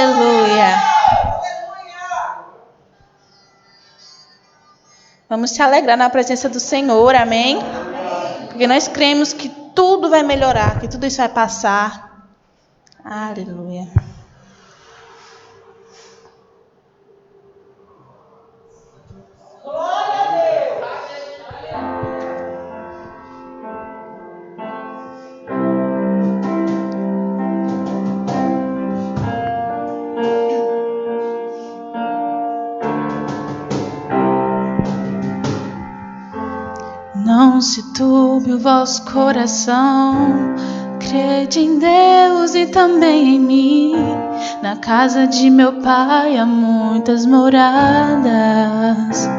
Aleluia. Vamos se alegrar na presença do Senhor, amém? Porque nós cremos que tudo vai melhorar, que tudo isso vai passar. Aleluia. Não se turbe o vosso coração, crede em Deus e também em mim. Na casa de meu pai há muitas moradas.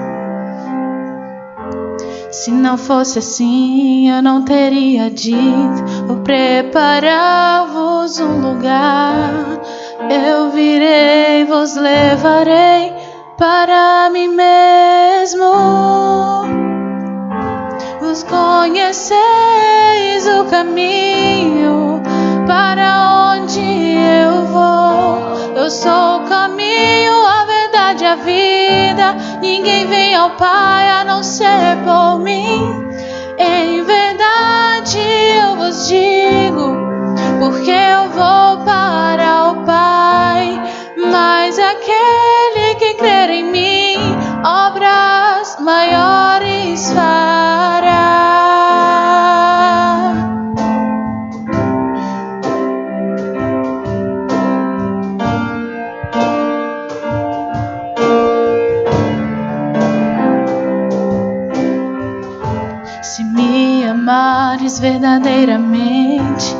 Se não fosse assim, eu não teria dito: vou preparar-vos um lugar. Eu virei, vos levarei para mim mesmo. Vos conheceis o caminho para onde eu vou. Eu sou o caminho, a verdade e a vida. Ninguém vem ao Pai a não ser por mim. Em verdade eu vos digo, porque eu vou para o Pai. Mas aquele que crer em mim, obras maiores fará. Se me amares verdadeiramente,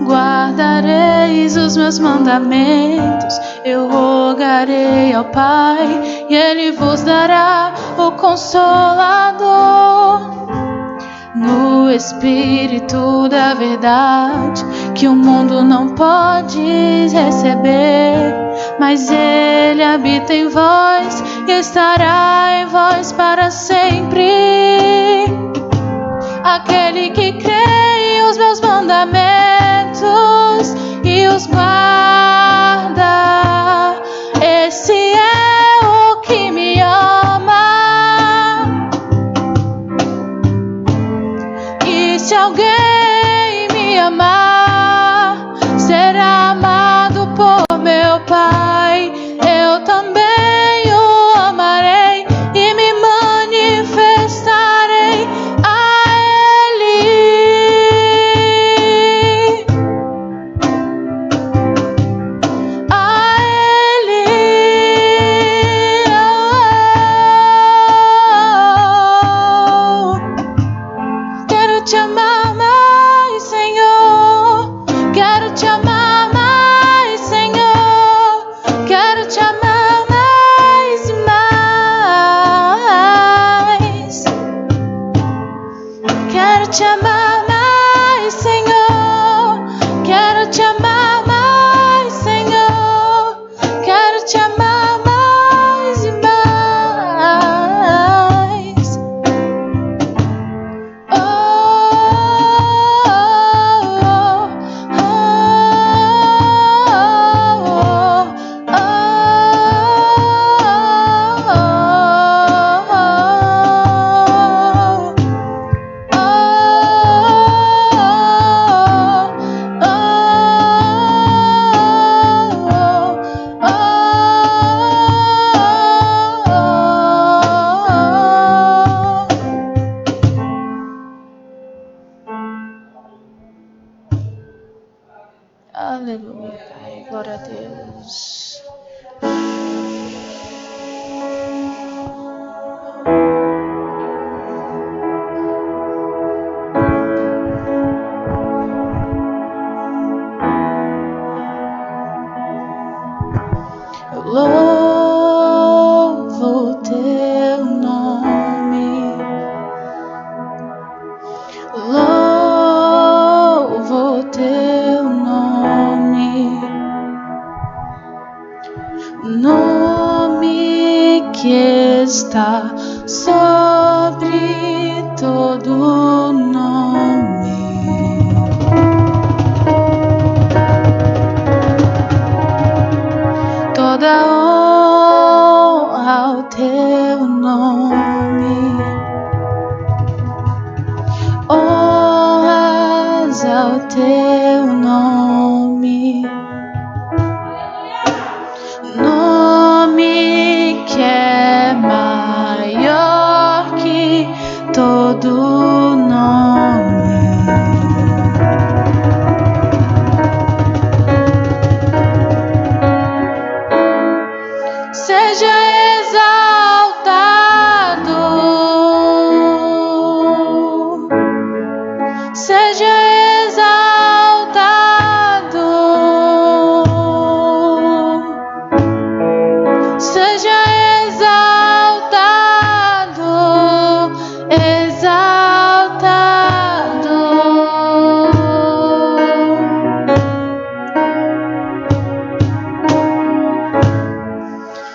guardareis os meus mandamentos. Eu rogarei ao Pai e Ele vos dará o Consolador, no Espírito da verdade, que o mundo não pode receber, mas Ele habita em vós e estará em vós para sempre. Aquele que crê em os meus mandamentos e os guarda, esse é o que me ama. E se alguém me amar, será amado por meu Pai. Eu também o amarei e me manifestarei a Ele. A Ele. Quero te amar mais, Senhor. Quero te amar mais, Senhor. Quero te amar mais e mais. Quero te amar mais, Senhor. Quero te amar mais, Senhor. Quero te amar mais e mais. Oh, oh, oh, aleluia, Pai, glória a Deus. Eu louvo teu nome, louvo teu nome, nome que está sobre todo nome. teu nome, nome que é maior que todo nome. Seja exaltado, seja exaltado, seja exaltado, exaltado.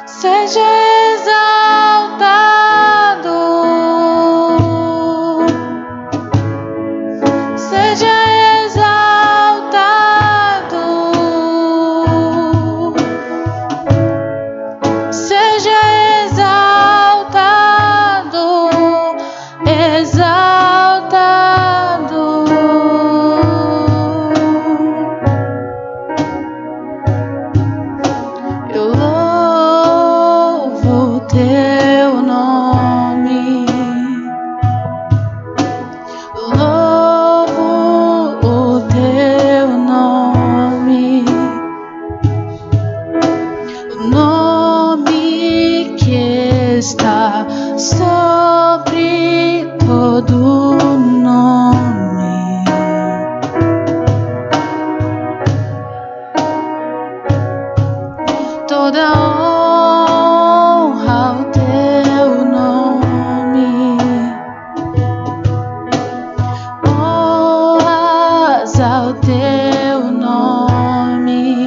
Seja exaltado, seja exaltado, seja exaltado, exaltado. Eu louvo teu nome, eu louvo o teu nome, o nome que está sobre todo nome. Toda honra ao teu nome, honras ao teu nome,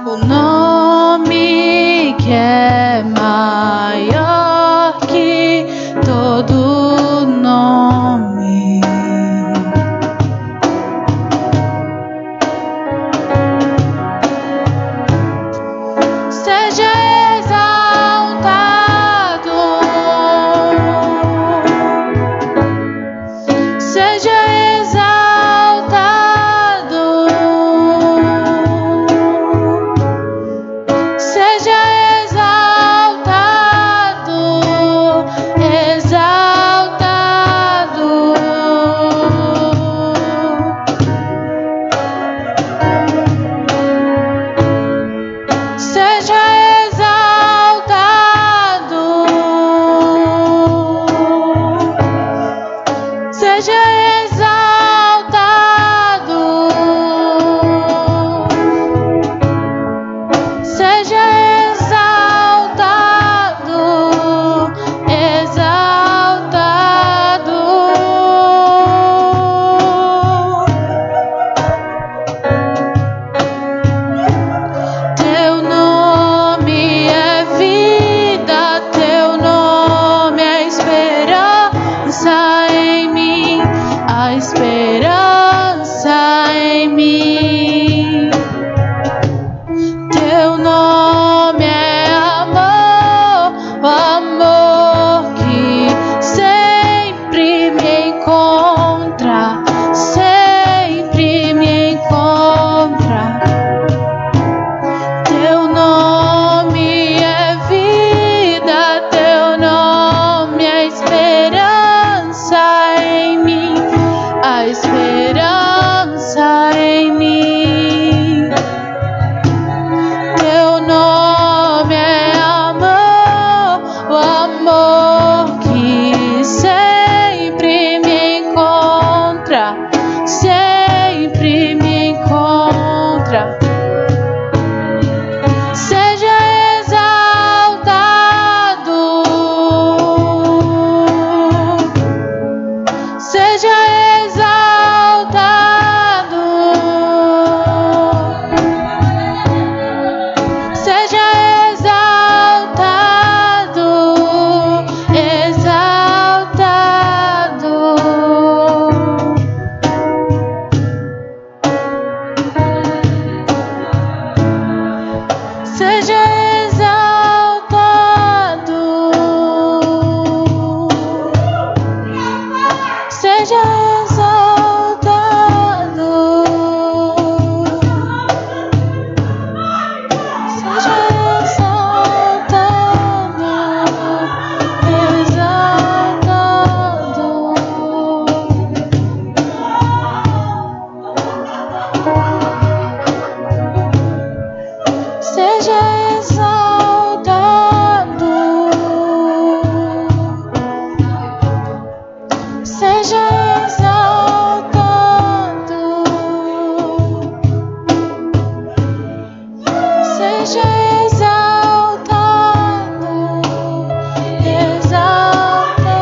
o nome que é maior que todo nome. Seja exaltado, seja exaltado, seja exaltado, exaltado. Seja exaltado, seja exaltado, seja exaltado, exaltado. Teu nome é vida, teu nome é esperança em mim, a esperança em mim. Teu nome é amor, o amor que sempre me encontra, sempre me encontra. Teu nome é vida, teu nome é esperança em mim, a esperança em mim. Seja exaltado, exaltado.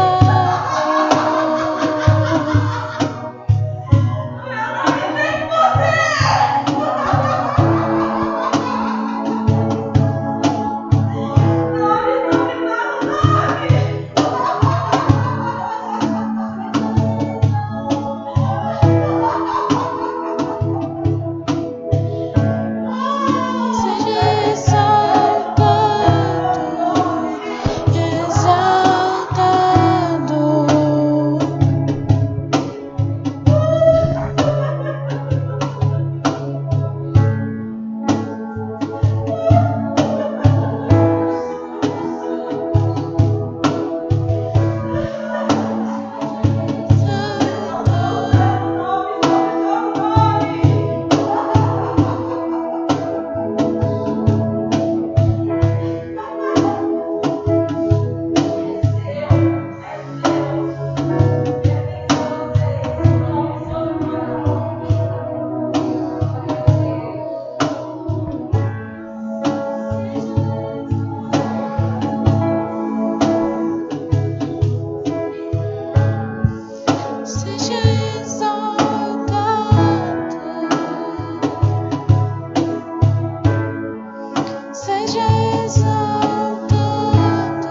Seja exaltado,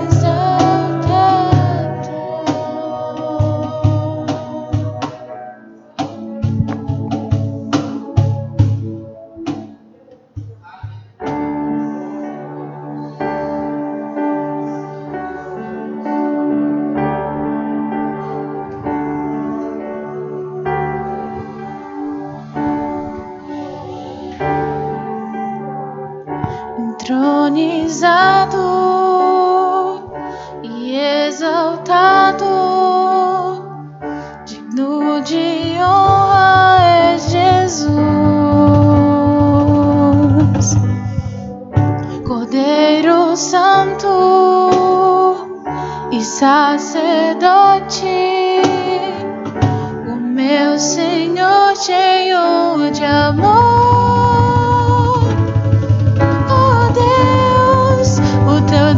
exaltado. Entronizado e exaltado, digno de honra é Jesus, Cordeiro Santo e sacerdote, o meu Senhor cheio de amor.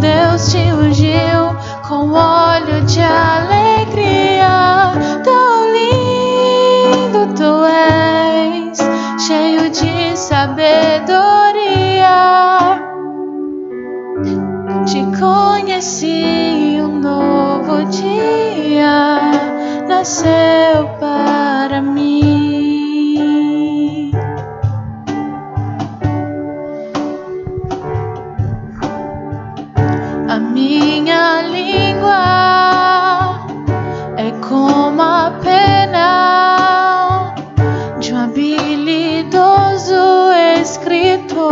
Deus te ungiu com óleo de alegria. Tão lindo tu és, cheio de sabedoria. Te conheci, um novo dia nasceu para mim. A minha língua é como a pena de um habilidoso escritor.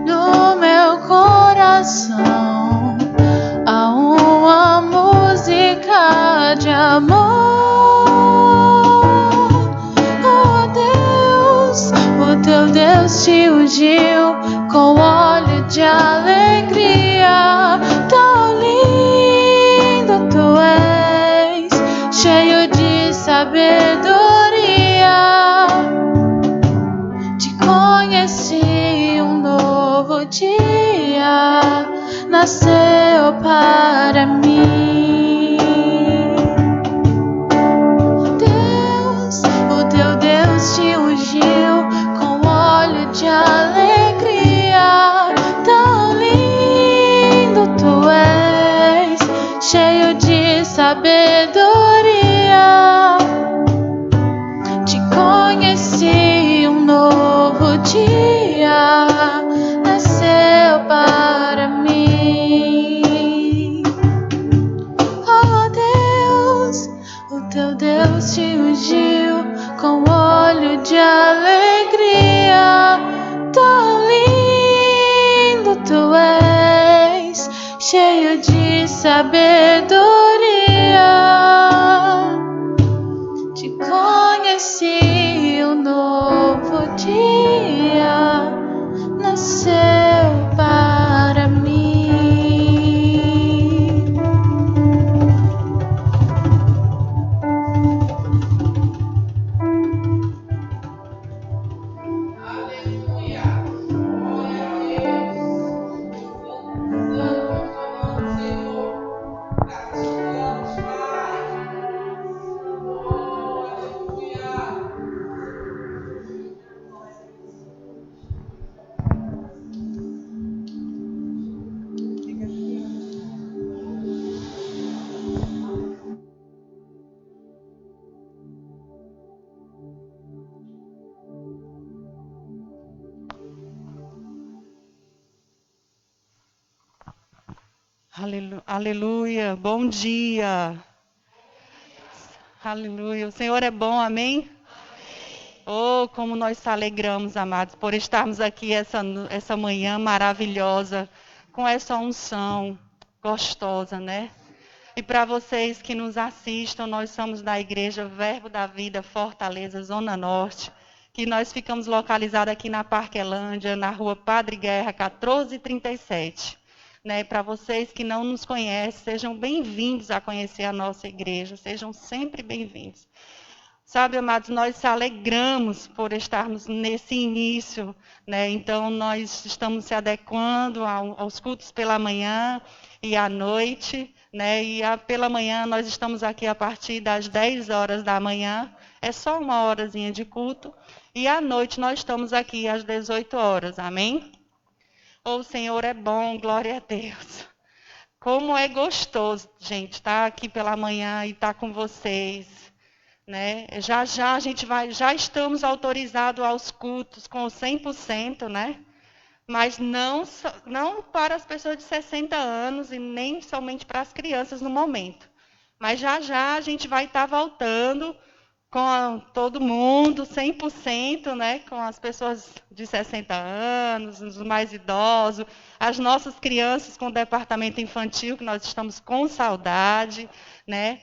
No meu coração há uma música de amor. Oh Deus, o teu Deus te ungiu com óleo de alegria. Tão lindo tu és, cheio de sabedoria. Te conheci, um novo dia nasceu para mim. Deus, o teu Deus te ungiu com óleo de alegria. Tão lindo tu és, cheio de sabedoria. Te conheci, um novo dia nasceu para mim. Oh Deus, o teu Deus te ungiu com óleo de alegria. Tão lindo tu és, cheio de sabedoria. Te conheci, um novo dia nasceu para mim. Aleluia. Bom dia. Aleluia. O Senhor é bom, amém? Oh, como nós se alegramos, amados, por estarmos aqui essa manhã maravilhosa, com essa unção gostosa, né? E para vocês que nos assistam, nós somos da Igreja Verbo da Vida, Fortaleza, Zona Norte, que nós ficamos localizados aqui na Parquelândia, na rua Padre Guerra, 1437. Né? Para vocês que não nos conhecem, sejam bem-vindos a conhecer a nossa igreja, sejam sempre bem-vindos. Sabe, amados, nós se alegramos por estarmos nesse início, né? Então, nós estamos se adequando aos cultos pela manhã e à noite, né? E pela manhã nós estamos aqui a partir das 10 horas da manhã, é só uma horazinha de culto, e à noite nós estamos aqui às 18 horas, amém? Oh, o Senhor é bom, glória a Deus. Como é gostoso, gente, estar aqui pela manhã e estar com vocês. Né? Já a gente já estamos autorizados aos cultos com 100%, né? Mas não para as pessoas de 60 anos e nem somente para as crianças no momento. Mas já a gente vai estar voltando com todo mundo, 100%, né? Com as pessoas de 60 anos, os mais idosos, as nossas crianças com o departamento infantil, que nós estamos com saudade, né?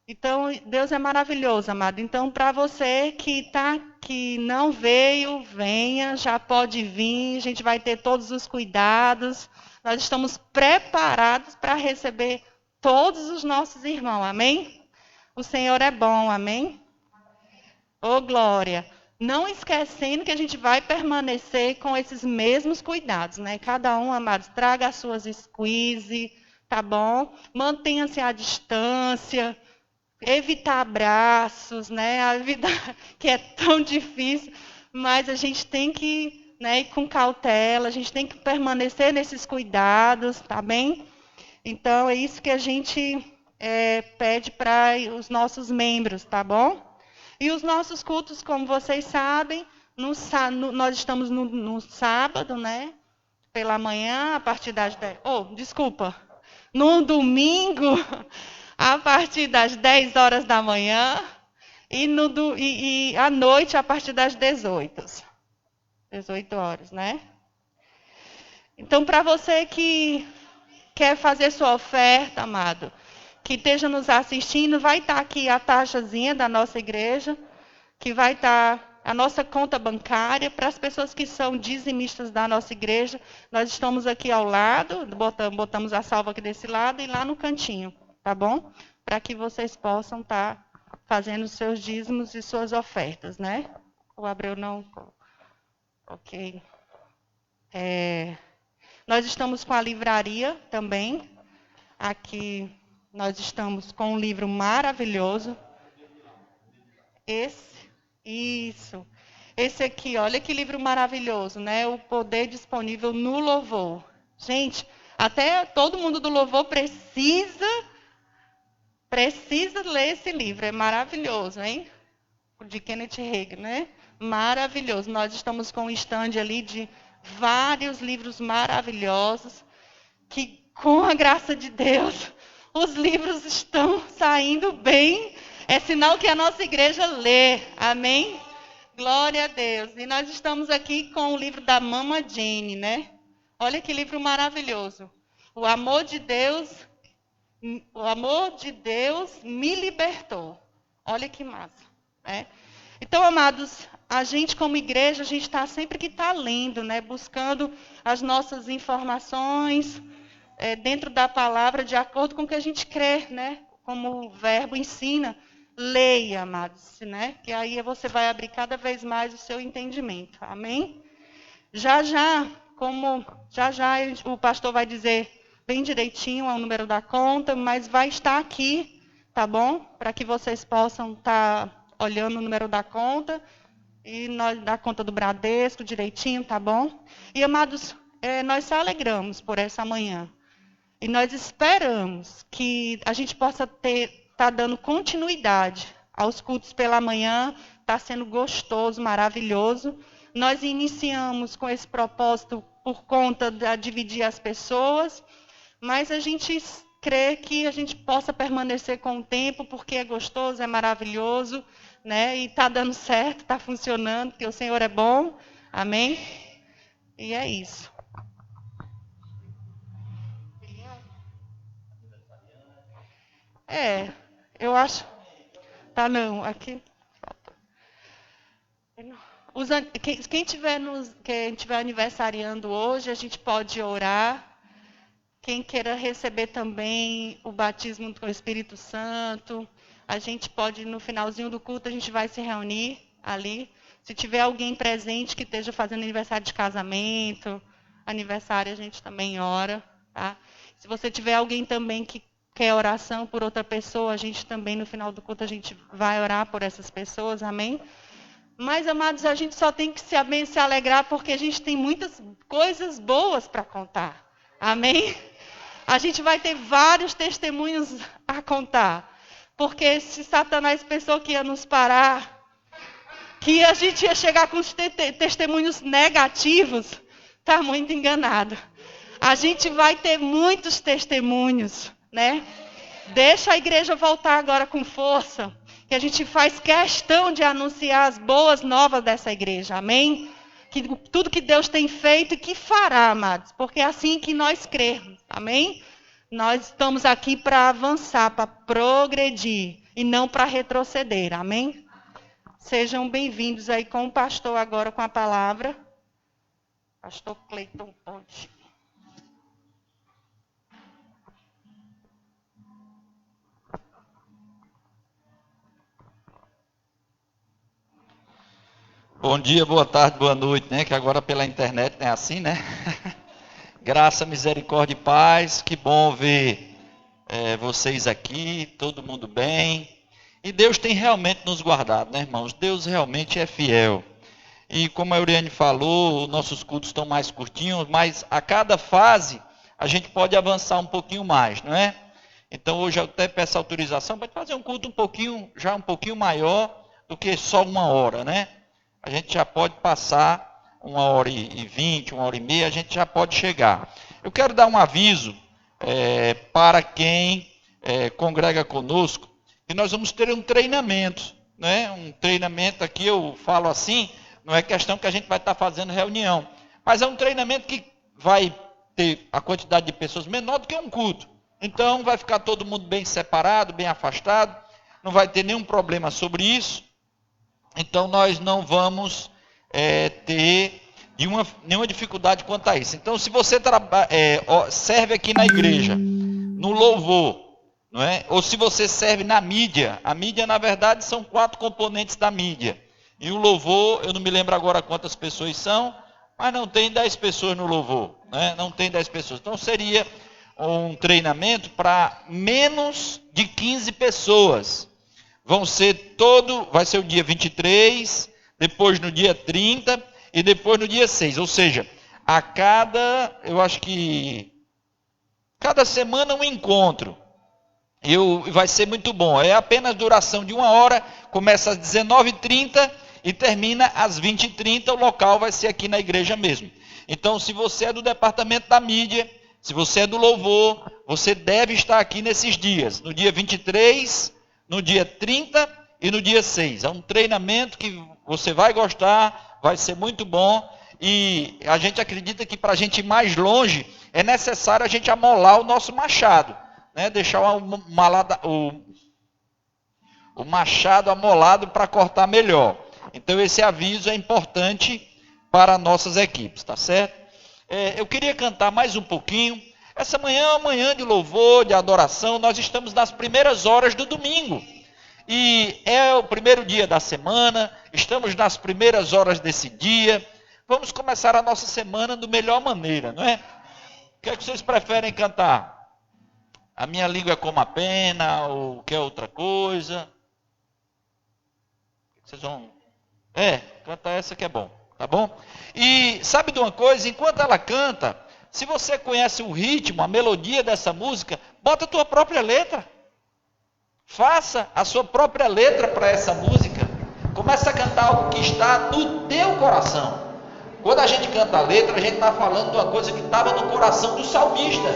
Então, Deus é maravilhoso, amado. Então, para você que não veio, venha, já pode vir. A gente vai ter todos os cuidados. Nós estamos preparados para receber todos os nossos irmãos, amém? O Senhor é bom, amém? Ô, glória! Não esquecendo que a gente vai permanecer com esses mesmos cuidados, né? Cada um, amados, traga as suas squeeze, tá bom? Mantenha-se à distância. Evitar abraços, né? A vida que é tão difícil, mas a gente tem que, né, ir com cautela, a gente tem que permanecer nesses cuidados, tá bem? Então, é isso que a gente pede para os nossos membros, tá bom? E os nossos cultos, como vocês sabem, nós estamos no sábado, né? Pela manhã, a partir das 10. No domingo, a partir das 10 horas da manhã e à noite a partir das 18 horas, né? Então, para você que quer fazer sua oferta, amado, que esteja nos assistindo, vai estar aqui a taxazinha da nossa igreja, que vai estar a nossa conta bancária para as pessoas que são dizimistas da nossa igreja. Nós estamos aqui ao lado, botamos a salva aqui desse lado e lá no cantinho. Tá bom? Para que vocês possam estar fazendo os seus dízimos e suas ofertas, né? O Abreu não... Ok. Nós estamos com a livraria também. Aqui nós estamos com um livro maravilhoso. Isso. Esse aqui, olha que livro maravilhoso, né? O Poder Disponível no Louvor. Gente, até todo mundo do louvor precisa ler esse livro, é maravilhoso, hein? De Kenneth Hagin, né? Maravilhoso. Nós estamos com um stand ali de vários livros maravilhosos, que com a graça de Deus, os livros estão saindo bem. É sinal que a nossa igreja lê, amém? Glória a Deus. E nós estamos aqui com o livro da Mama Jane, né? Olha que livro maravilhoso. O amor de Deus me libertou. Olha que massa. Né? Então, amados, a gente como igreja, a gente está sempre que está lendo, né? Buscando as nossas informações dentro da palavra, de acordo com o que a gente crê, né? Como o verbo ensina. Leia, amados, né? Que aí você vai abrir cada vez mais o seu entendimento. Amém? Já o pastor vai dizer bem direitinho o número da conta, mas vai estar aqui, tá bom? Para que vocês possam estar olhando o número da conta e da conta do Bradesco direitinho, tá bom? E, amados, nós se alegramos por essa manhã. E nós esperamos que a gente possa estar dando continuidade aos cultos pela manhã. Está sendo gostoso, maravilhoso. Nós iniciamos com esse propósito por conta de dividir as pessoas, mas a gente crê que a gente possa permanecer com o tempo, porque é gostoso, é maravilhoso, né? E está dando certo, está funcionando, porque o Senhor é bom. Amém? E é isso. Eu acho... Tá, não, aqui... Quem tiver aniversariando hoje, a gente pode orar. Quem queira receber também o batismo com o Espírito Santo, a gente pode, no finalzinho do culto, a gente vai se reunir ali. Se tiver alguém presente que esteja fazendo aniversário de casamento, aniversário, a gente também ora. Tá? Se você tiver alguém também que quer oração por outra pessoa, a gente também, no final do culto, a gente vai orar por essas pessoas, amém? Mas, amados, a gente só tem que se alegrar porque a gente tem muitas coisas boas para contar. Amém? A gente vai ter vários testemunhos a contar. Porque se Satanás pensou que ia nos parar, que a gente ia chegar com os testemunhos negativos, está muito enganado. A gente vai ter muitos testemunhos, né? Deixa a igreja voltar agora com força, que a gente faz questão de anunciar as boas novas dessa igreja, amém? Que tudo que Deus tem feito e que fará, amados, porque é assim que nós cremos, amém? Nós estamos aqui para avançar, para progredir e não para retroceder, amém? Sejam bem-vindos aí com o pastor agora com a palavra. Pastor Cleiton Ponte. Bom dia, boa tarde, boa noite, né? Que agora pela internet não é assim, né? Graça, misericórdia e paz. Que bom ver vocês aqui, todo mundo bem. E Deus tem realmente nos guardado, né, irmãos? Deus realmente é fiel. E como a Euriane falou, nossos cultos estão mais curtinhos, mas a cada fase a gente pode avançar um pouquinho mais, não é? Então hoje eu até peço autorização para fazer um culto um pouquinho maior do que só 1 hora, né? A gente já pode passar 1h20, 1h30, a gente já pode chegar. Eu quero dar um aviso para quem congrega conosco, que nós vamos ter um treinamento, né? Um treinamento aqui, eu falo assim, não é questão que a gente vai estar fazendo reunião, mas é um treinamento que vai ter a quantidade de pessoas menor do que um culto. Então vai ficar todo mundo bem separado, bem afastado, não vai ter nenhum problema sobre isso. Então nós não vamos ter nenhuma dificuldade quanto a isso. Então se você serve aqui na igreja, no louvor, não é? Ou se você serve na mídia, a mídia na verdade são 4 componentes da mídia. E o louvor, eu não me lembro agora quantas pessoas são, mas não tem 10 pessoas no louvor, né? Não tem 10 pessoas. Então seria um treinamento para menos de 15 pessoas. Vai ser o dia 23, depois no dia 30 e depois no dia 6. Ou seja, eu acho que cada semana um encontro. Vai ser muito bom. É apenas duração de 1 hora, começa às 19h30 e termina às 20h30. O local vai ser aqui na igreja mesmo. Então, se você é do departamento da mídia, se você é do louvor, você deve estar aqui nesses dias. No dia 23, no dia 30 e no dia 6. É um treinamento que você vai gostar, vai ser muito bom. E a gente acredita que para a gente ir mais longe, é necessário a gente amolar o nosso machado, né? Deixar o machado amolado para cortar melhor. Então esse aviso é importante para nossas equipes, tá certo? Eu queria cantar mais um pouquinho. Essa manhã é uma manhã de louvor, de adoração. Nós estamos nas primeiras horas do domingo. E é o primeiro dia da semana. Estamos nas primeiras horas desse dia. Vamos começar a nossa semana da melhor maneira, não é? O que é que vocês preferem cantar? A minha língua é como a pena, ou quer outra coisa? Vocês vão... cantar essa que é bom, tá bom? E sabe de uma coisa? Enquanto ela canta, se você conhece o ritmo, a melodia dessa música, bota a tua própria letra. Faça a sua própria letra para essa música. Começa a cantar algo que está no teu coração. Quando a gente canta a letra, a gente está falando de uma coisa que estava no coração do salmista.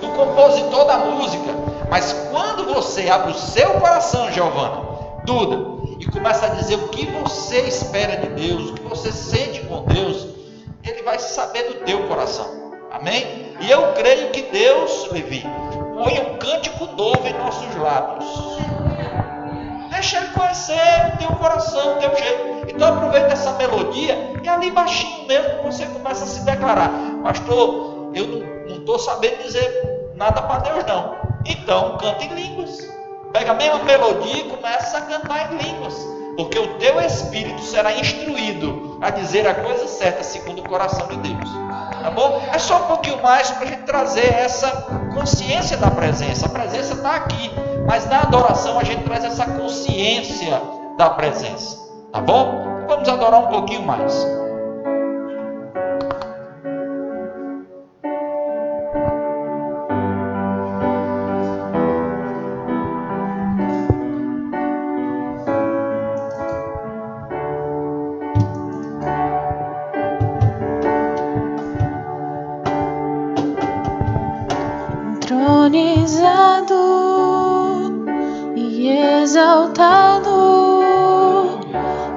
do compositor da música. Mas quando você abre o seu coração, Giovana, Duda, e começa a dizer o que você espera de Deus, o que você sente com Deus, Ele vai saber do teu coração. Amém? E eu creio que Deus, Levi, põe um cântico novo em nossos lábios. Deixa Ele conhecer o teu coração, o teu jeito. Então aproveita essa melodia e ali baixinho mesmo você começa a se declarar. Pastor, eu não estou sabendo dizer nada para Deus não. Então canta em línguas. Pega a mesma melodia e começa a cantar em línguas. Porque o teu espírito será instruído a dizer a coisa certa segundo o coração de Deus. Tá bom? É só um pouquinho mais para a gente trazer essa consciência da presença. A presença está aqui. Mas na adoração a gente traz essa consciência da presença. Tá bom? Vamos adorar um pouquinho mais. Entronizado e exaltado,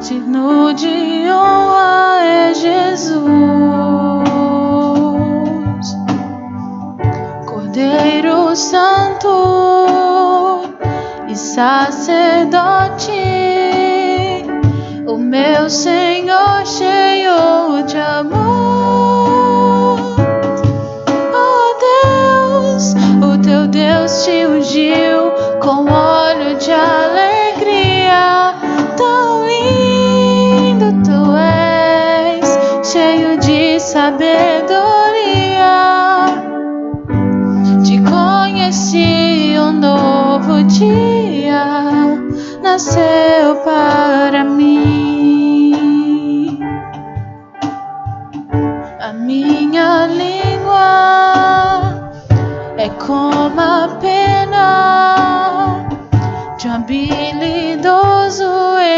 digno de honra é Jesus, Cordeiro Santo e Sacerdote, o meu Senhor cheio de amor. Deus te ungiu com óleo de alegria, tão lindo tu és, cheio de sabedoria. Te conheci, um novo dia nasceu para mim. A minha língua é como a pena de um habilidoso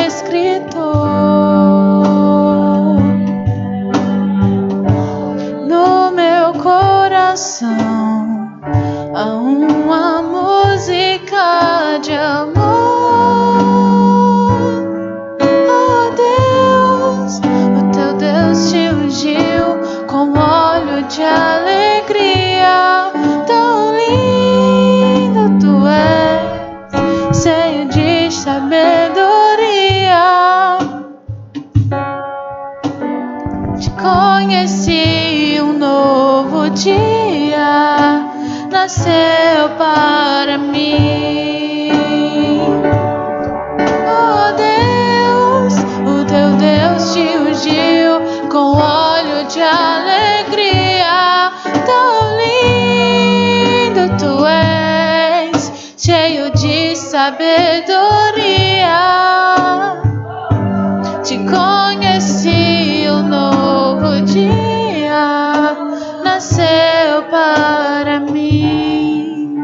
escritor. No meu coração há uma música de amor. Oh Deus, o teu Deus te ungiu com óleo de alegria. Cheio de sabedoria, te conheci, um novo dia nasceu para mim. Oh Deus, o teu Deus te ungiu com óleo de alegria, tão lindo tu és, cheio de sabedoria. Te conheci, um novo dia nasceu para mim.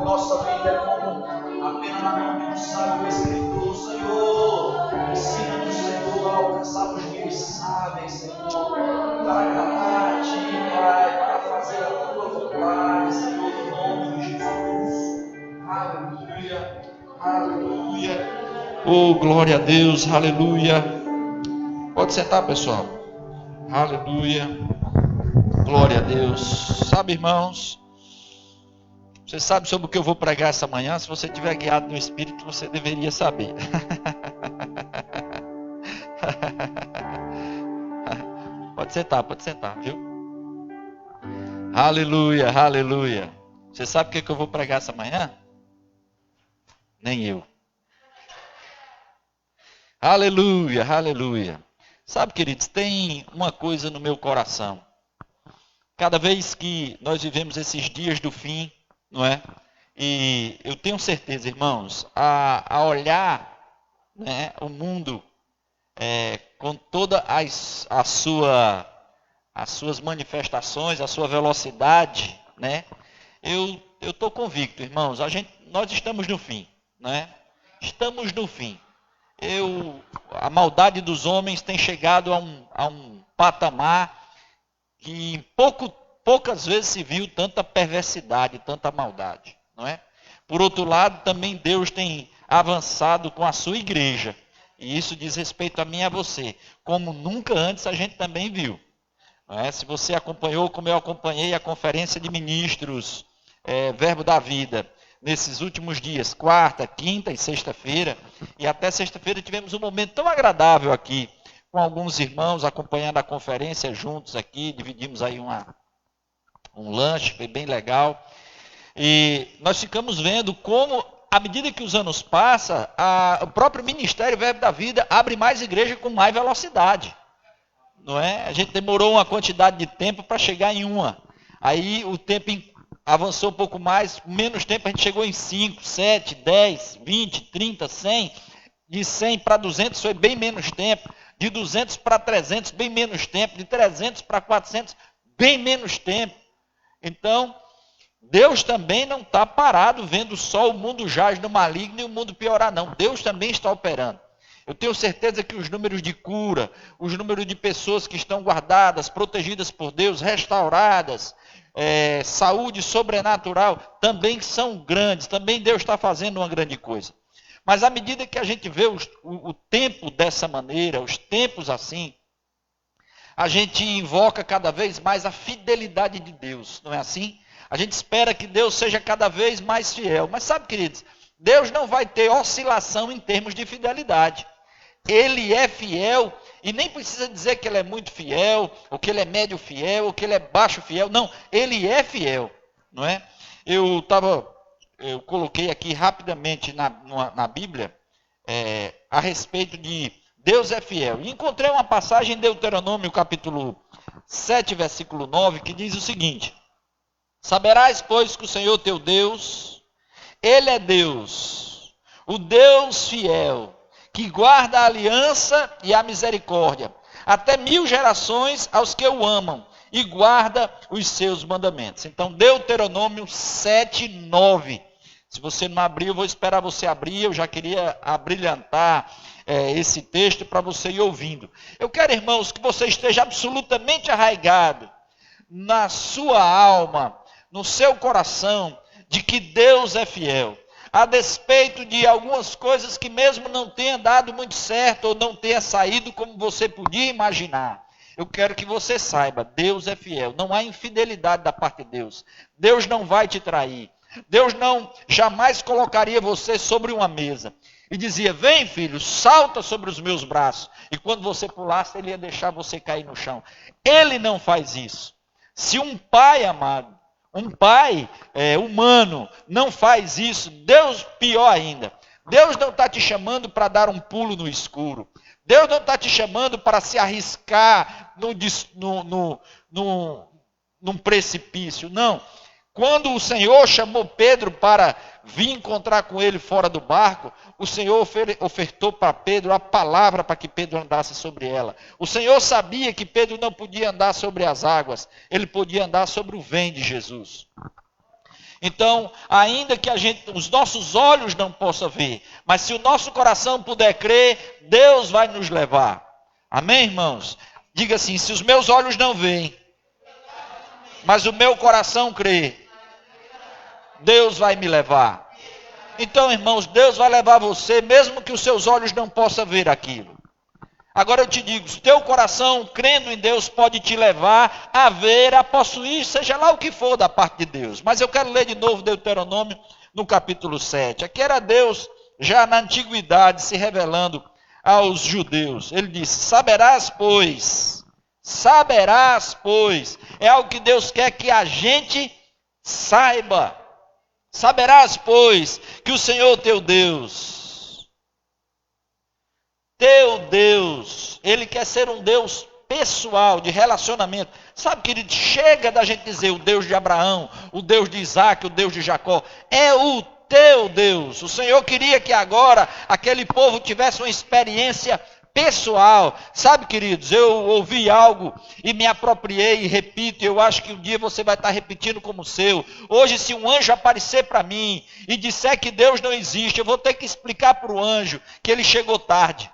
Nossa vida é como apenas na mão de um sábio escritor, Senhor. Ensina-nos, Senhor, a alcançar os meios sábios, Senhor, para agradar a Ti, Pai, para fazer a Tua vontade, Senhor, no nome de Jesus. Aleluia, aleluia. Oh, glória a Deus, aleluia. Pode sentar, pessoal. Aleluia. Glória a Deus. Sabe, irmãos, você sabe sobre o que eu vou pregar essa manhã? Se você estiver guiado no Espírito, você deveria saber. Pode sentar, viu? Aleluia, aleluia. Você sabe o que eu vou pregar essa manhã? Nem eu. Aleluia, aleluia. Sabe, queridos, tem uma coisa no meu coração. Cada vez que nós vivemos esses dias do fim, não é? E eu tenho certeza, irmãos, a olhar, né, o mundo com todas as suas manifestações, a sua velocidade, né? Eu estou convicto, irmãos, nós estamos no fim. né? Estamos no fim. A maldade dos homens tem chegado a um patamar que em poucas vezes se viu tanta perversidade, tanta maldade, não é? Por outro lado, também Deus tem avançado com a sua igreja. E isso diz respeito a mim e a você. Como nunca antes a gente também viu. Não é? Se você acompanhou, como eu acompanhei, a conferência de ministros Verbo da Vida, nesses últimos dias, quarta, quinta e sexta-feira, e até sexta-feira tivemos um momento tão agradável aqui, com alguns irmãos acompanhando a conferência juntos aqui, dividimos aí um lanche, foi bem legal. E nós ficamos vendo como, à medida que os anos passam, o próprio Ministério Verbo da Vida abre mais igreja com mais velocidade. Não é? A gente demorou uma quantidade de tempo para chegar em uma. Aí o tempo avançou um pouco mais, menos tempo a gente chegou em 5, 7, 10, 20, 30, 100. De 100 para 200 foi bem menos tempo. De 200 para 300, bem menos tempo. De 300 para 400, bem menos tempo. Então, Deus também não está parado vendo só o mundo jaz no maligno e o mundo piorar, não. Deus também está operando. Eu tenho certeza que os números de cura, os números de pessoas que estão guardadas, protegidas por Deus, restauradas, saúde sobrenatural, também são grandes. Também Deus está fazendo uma grande coisa. Mas à medida que a gente vê o tempo dessa maneira, os tempos assim, a gente invoca cada vez mais a fidelidade de Deus, não é assim? A gente espera que Deus seja cada vez mais fiel. Mas sabe, queridos, Deus não vai ter oscilação em termos de fidelidade. Ele é fiel e nem precisa dizer que ele é muito fiel, ou que ele é médio fiel, ou que ele é baixo fiel. Não, ele é fiel, não é? Eu coloquei aqui rapidamente na Bíblia a respeito de Deus é fiel. E encontrei uma passagem em Deuteronômio, capítulo 7, versículo 9, que diz o seguinte: saberás, pois, que o Senhor teu Deus, Ele é Deus, o Deus fiel, que guarda a aliança e a misericórdia, até 1000 gerações aos que o amam, e guarda os seus mandamentos. Então, Deuteronômio 7, 9. Se você não abriu, eu vou esperar você abrir. Eu já queria abrilhantar esse texto para você ir ouvindo. Eu quero, irmãos, que você esteja absolutamente arraigado na sua alma, no seu coração, de que Deus é fiel. A despeito de algumas coisas que mesmo não tenha dado muito certo ou não tenha saído como você podia imaginar. Eu quero que você saiba, Deus é fiel. Não há infidelidade da parte de Deus. Deus não vai te trair. Deus jamais colocaria você sobre uma mesa e dizia: vem, filho, salta sobre os meus braços. E quando você pulasse, ele ia deixar você cair no chão. Ele não faz isso. Se um pai, amado, um pai humano não faz isso, Deus pior ainda. Deus não está te chamando para dar um pulo no escuro. Deus não está te chamando para se arriscar num precipício. Não. Quando o Senhor chamou Pedro para vir encontrar com ele fora do barco, o Senhor ofertou para Pedro a palavra para que Pedro andasse sobre ela. O Senhor sabia que Pedro não podia andar sobre as águas, ele podia andar sobre o vento de Jesus. Então, ainda que os nossos olhos não possam ver, mas se o nosso coração puder crer, Deus vai nos levar. Amém, irmãos? Diga assim: se os meus olhos não veem, mas o meu coração crê, Deus vai me levar. Então, irmãos, Deus vai levar você, mesmo que os seus olhos não possam ver aquilo. Agora eu te digo, se teu coração, crendo em Deus, pode te levar a ver, a possuir, seja lá o que for da parte de Deus. Mas eu quero ler de novo Deuteronômio no capítulo 7. Aqui era Deus, já na antiguidade, se revelando aos judeus. Ele disse: saberás, pois, é algo que Deus quer que a gente saiba. Saberás, pois, que o Senhor teu Deus, Ele quer ser um Deus pessoal, de relacionamento. Sabe, querido, chega da gente dizer o Deus de Abraão, o Deus de Isaac, o Deus de Jacó. É o teu Deus. O Senhor queria que agora aquele povo tivesse uma experiência pessoal. Sabe, queridos, eu ouvi algo e me apropriei e repito, eu acho que um dia você vai estar repetindo como seu. Hoje, se um anjo aparecer para mim e disser que Deus não existe, eu vou ter que explicar para o anjo que ele chegou tarde.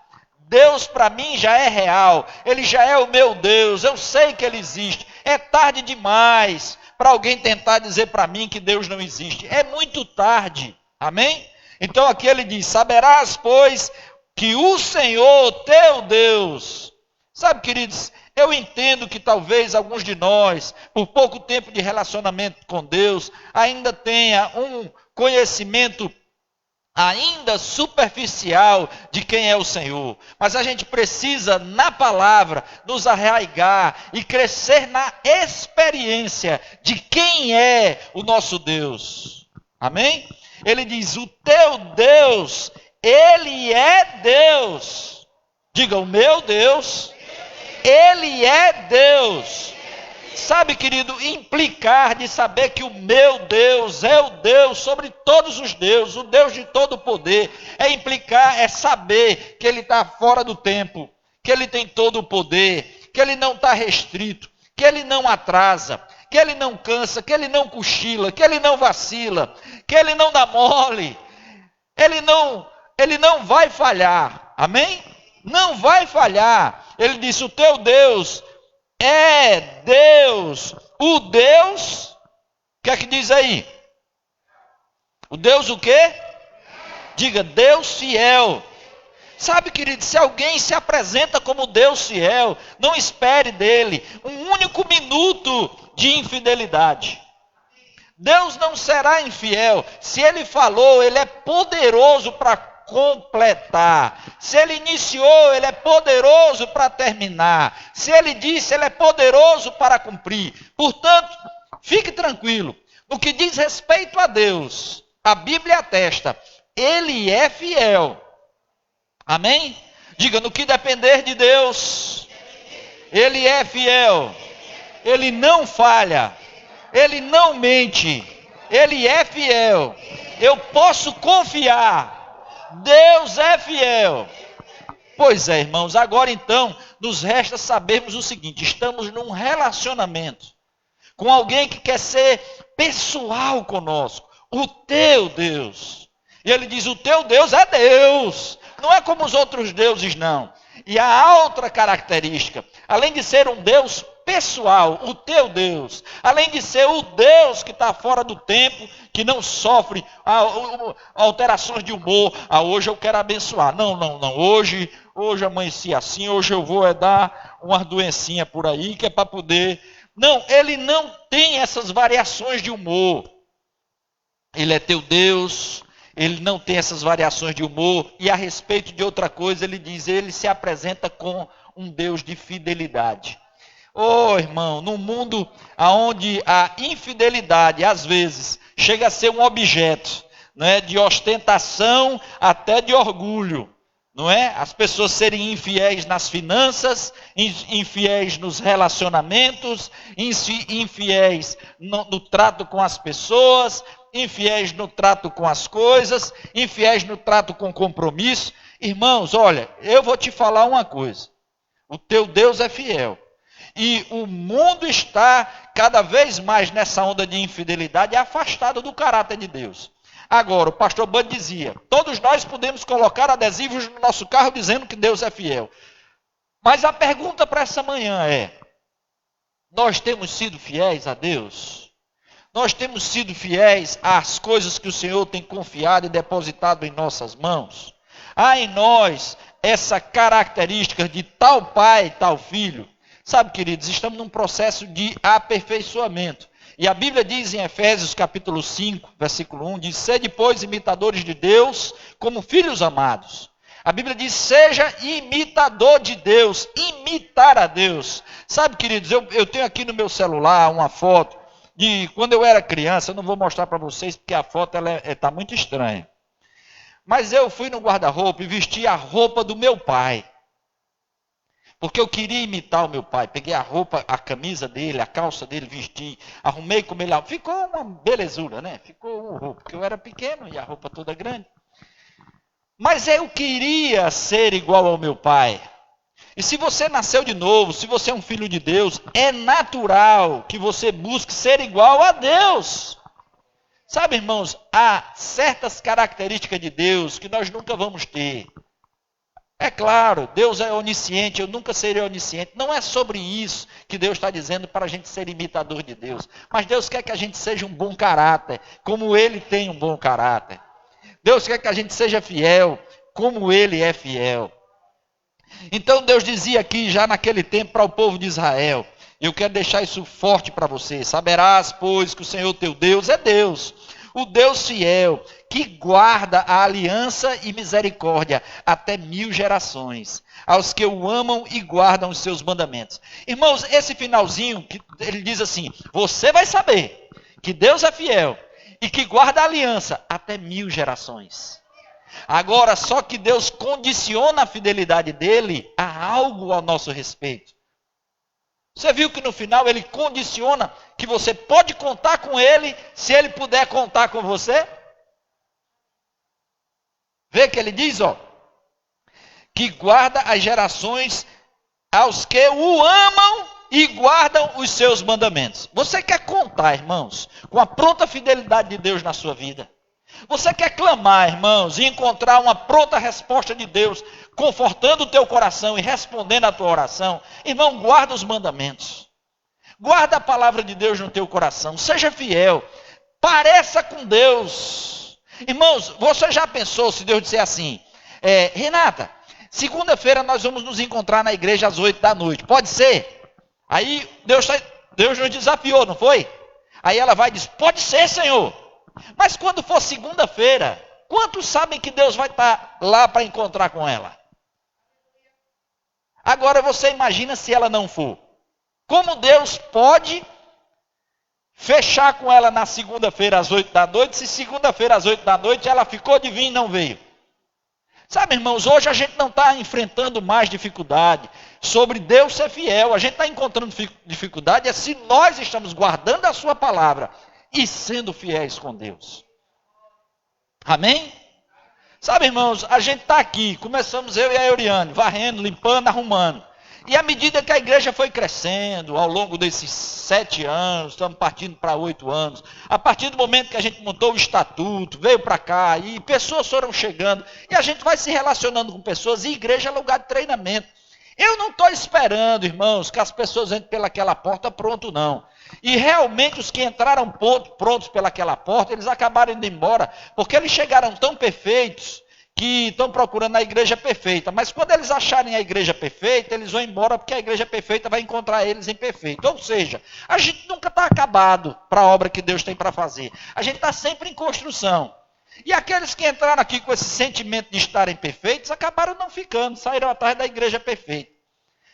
Deus para mim já é real, ele já é o meu Deus, eu sei que ele existe. É tarde demais para alguém tentar dizer para mim que Deus não existe. É muito tarde, amém? Então aqui ele diz, saberás, pois, que o Senhor, teu Deus... Sabe, queridos, eu entendo que talvez alguns de nós, por pouco tempo de relacionamento com Deus, ainda tenha um conhecimento ainda superficial de quem é o Senhor. Mas a gente precisa, na palavra, nos arraigar e crescer na experiência de quem é o nosso Deus. Amém? Ele diz, o teu Deus, ele é Deus. Diga, o meu Deus, ele é Deus. Sabe, querido, implicar de saber que o meu Deus é o Deus sobre todos os deuses, o Deus de todo o poder, é implicar, é saber que ele está fora do tempo, que ele tem todo o poder, que ele não está restrito, que ele não atrasa, que ele não cansa, que ele não cochila, que ele não vacila, que ele não dá mole, ele não vai falhar, amém? Não vai falhar. Ele disse, o teu Deus é Deus, o Deus, o que é que diz aí? O Deus o quê? Diga, Deus fiel. Sabe, querido, se alguém se apresenta como Deus fiel, não espere dele um único minuto de infidelidade. Deus não será infiel. Se ele falou, ele é poderoso para completar. Se ele iniciou, ele é poderoso para terminar. Se ele disse, ele é poderoso para cumprir. Portanto, fique tranquilo. No que diz respeito a Deus, a Bíblia atesta, ele é fiel. Amém? Diga, no que depender de Deus, ele é fiel. Ele não falha. Ele não mente. Ele é fiel. Eu posso confiar. Deus é fiel. Pois é, irmãos, agora então nos resta sabermos o seguinte, estamos num relacionamento com alguém que quer ser pessoal conosco, o teu Deus. E ele diz, o teu Deus é Deus, não é como os outros deuses não. E a outra característica, além de ser um Deus pessoal, o teu Deus, além de ser o Deus que está fora do tempo, que não sofre alterações de humor, hoje eu quero abençoar, não, hoje amanheci assim, hoje eu vou dar umas doencinhas por aí, que é para poder, não, ele não tem essas variações de humor, ele é teu Deus, ele não tem essas variações de humor, e a respeito de outra coisa, ele diz, ele se apresenta com um Deus de fidelidade. Oh, irmão, num mundo onde a infidelidade, às vezes, chega a ser um objeto, não é? De ostentação até de orgulho, não é? As pessoas serem infiéis nas finanças, infiéis nos relacionamentos, infiéis no trato com as pessoas, infiéis no trato com as coisas, infiéis no trato com compromisso. Irmãos, olha, eu vou te falar uma coisa, o teu Deus é fiel. E o mundo está cada vez mais nessa onda de infidelidade, afastado do caráter de Deus. Agora, o pastor Bud dizia, todos nós podemos colocar adesivos no nosso carro dizendo que Deus é fiel. Mas a pergunta para essa manhã é, nós temos sido fiéis a Deus? Nós temos sido fiéis às coisas que o Senhor tem confiado e depositado em nossas mãos? Há em nós essa característica de tal pai, tal filho? Sabe, queridos, estamos num processo de aperfeiçoamento. E a Bíblia diz em Efésios capítulo 5, versículo 1, diz, sede, pois, imitadores de Deus, como filhos amados. A Bíblia diz, seja imitador de Deus, imitar a Deus. Sabe, queridos, eu tenho aqui no meu celular uma foto de quando eu era criança, eu não vou mostrar para vocês porque a foto está muito estranha. Mas eu fui no guarda-roupa e vesti a roupa do meu pai. Porque eu queria imitar o meu pai. Peguei a roupa, a camisa dele, a calça dele, vesti, arrumei como ele. Ficou uma belezura, né? Ficou um horror, porque eu era pequeno e a roupa toda grande. Mas eu queria ser igual ao meu pai. E se você nasceu de novo, se você é um filho de Deus, é natural que você busque ser igual a Deus. Sabe, irmãos, há certas características de Deus que nós nunca vamos ter. É claro, Deus é onisciente, eu nunca serei onisciente. Não é sobre isso que Deus está dizendo para a gente ser imitador de Deus. Mas Deus quer que a gente seja um bom caráter, como Ele tem um bom caráter. Deus quer que a gente seja fiel, como Ele é fiel. Então Deus dizia aqui, já naquele tempo, para o povo de Israel, eu quero deixar isso forte para você. Saberás, pois, que o Senhor teu Deus é Deus, o Deus fiel, que guarda a aliança e misericórdia até 1000 gerações, aos que o amam e guardam os seus mandamentos. Irmãos, esse finalzinho, ele diz assim, você vai saber que Deus é fiel e que guarda a aliança até 1000 gerações. Agora, só que Deus condiciona a fidelidade dele a algo ao nosso respeito. Você viu que no final ele condiciona que você pode contar com ele se ele puder contar com você? Vê que ele diz, ó, que guarda as gerações aos que o amam e guardam os seus mandamentos. Você quer contar, irmãos, com a pronta fidelidade de Deus na sua vida? Você quer clamar, irmãos, e encontrar uma pronta resposta de Deus, confortando o teu coração e respondendo a tua oração? Irmão, guarda os mandamentos. Guarda a palavra de Deus no teu coração. Seja fiel. Pareça com Deus. Irmãos, você já pensou se Deus disser assim, Renata, segunda-feira nós vamos nos encontrar na igreja às 8 da noite. Pode ser? Aí Deus nos desafiou, não foi? Aí ela vai e diz, pode ser, Senhor. Mas quando for segunda-feira, quantos sabem que Deus vai estar lá para encontrar com ela? Agora você imagina se ela não for. Como Deus pode fechar com ela na segunda-feira às 8 da noite, se segunda-feira às 8 da noite ela ficou de vir e não veio? Sabe, irmãos, hoje a gente não está enfrentando mais dificuldade sobre Deus ser fiel. A gente está encontrando dificuldade se nós estamos guardando a sua palavra e sendo fiéis com Deus. Amém? Sabe, irmãos, a gente está aqui, começamos eu e a Euriane, varrendo, limpando, arrumando. E à medida que a igreja foi crescendo, ao longo desses 7 anos, estamos partindo para 8 anos, a partir do momento que a gente montou o estatuto, veio para cá, e pessoas foram chegando, e a gente vai se relacionando com pessoas, e igreja é lugar de treinamento. Eu não estou esperando, irmãos, que as pessoas entrem pelaquela porta pronto, não. E realmente os que entraram prontos pelaquela porta, eles acabaram indo embora, porque eles chegaram tão perfeitos, que estão procurando a igreja perfeita. Mas quando eles acharem a igreja perfeita, eles vão embora, porque a igreja perfeita vai encontrar eles imperfeitos. Ou seja, a gente nunca está acabado para a obra que Deus tem para fazer. A gente está sempre em construção. E aqueles que entraram aqui com esse sentimento de estarem perfeitos, acabaram não ficando, saíram atrás da igreja perfeita.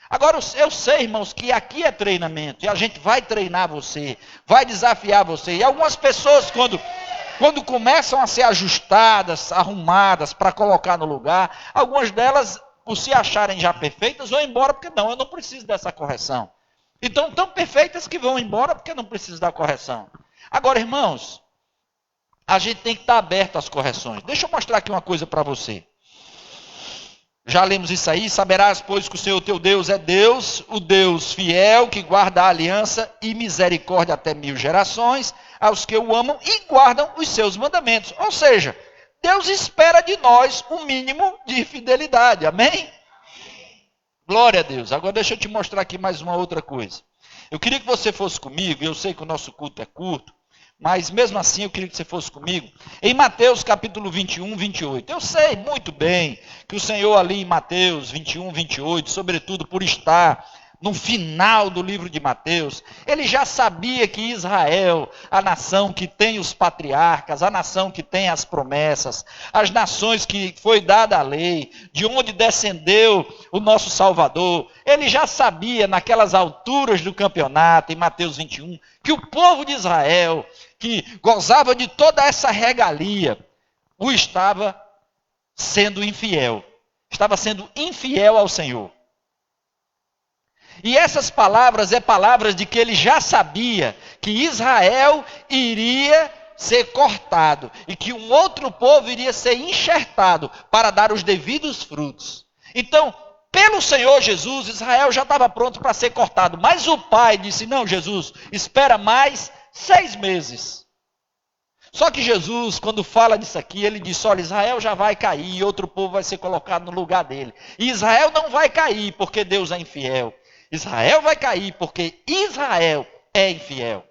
Agora, eu sei, irmãos, que aqui é treinamento, e a gente vai treinar você, vai desafiar você. E algumas pessoas, quando começam a ser ajustadas, arrumadas para colocar no lugar, algumas delas, por se acharem já perfeitas, vão embora, porque não, eu não preciso dessa correção. Então, tão perfeitas que vão embora, porque não preciso da correção. Agora, irmãos, a gente tem que estar aberto às correções. Deixa eu mostrar aqui uma coisa para você. Já lemos isso aí, saberás, pois, que o Senhor teu Deus é Deus, o Deus fiel, que guarda a aliança e misericórdia até 1000 gerações, aos que o amam e guardam os seus mandamentos. Ou seja, Deus espera de nós um mínimo de fidelidade, amém? Glória a Deus. Agora deixa eu te mostrar aqui mais uma outra coisa. Eu queria que você fosse comigo, eu sei que o nosso culto é curto, mas mesmo assim eu queria que você fosse comigo, em Mateus capítulo 21, 28. Eu sei muito bem que o Senhor ali em Mateus 21, 28, sobretudo por estar no final do livro de Mateus, ele já sabia que Israel, a nação que tem os patriarcas, a nação que tem as promessas, as nações que foi dada a lei, de onde descendeu o nosso Salvador, ele já sabia naquelas alturas do campeonato, em Mateus 21, que o povo de Israel, que gozava de toda essa regalia, o estava sendo infiel. Estava sendo infiel ao Senhor. E essas palavras palavras de que ele já sabia que Israel iria ser cortado e que um outro povo iria ser enxertado para dar os devidos frutos. Então, pelo Senhor Jesus, Israel já estava pronto para ser cortado, mas o pai disse: não, Jesus, espera mais 6 meses. Só que Jesus, quando fala disso aqui, ele disse: olha, Israel já vai cair e outro povo vai ser colocado no lugar dele. E Israel não vai cair porque Deus é infiel. Israel vai cair porque Israel é infiel.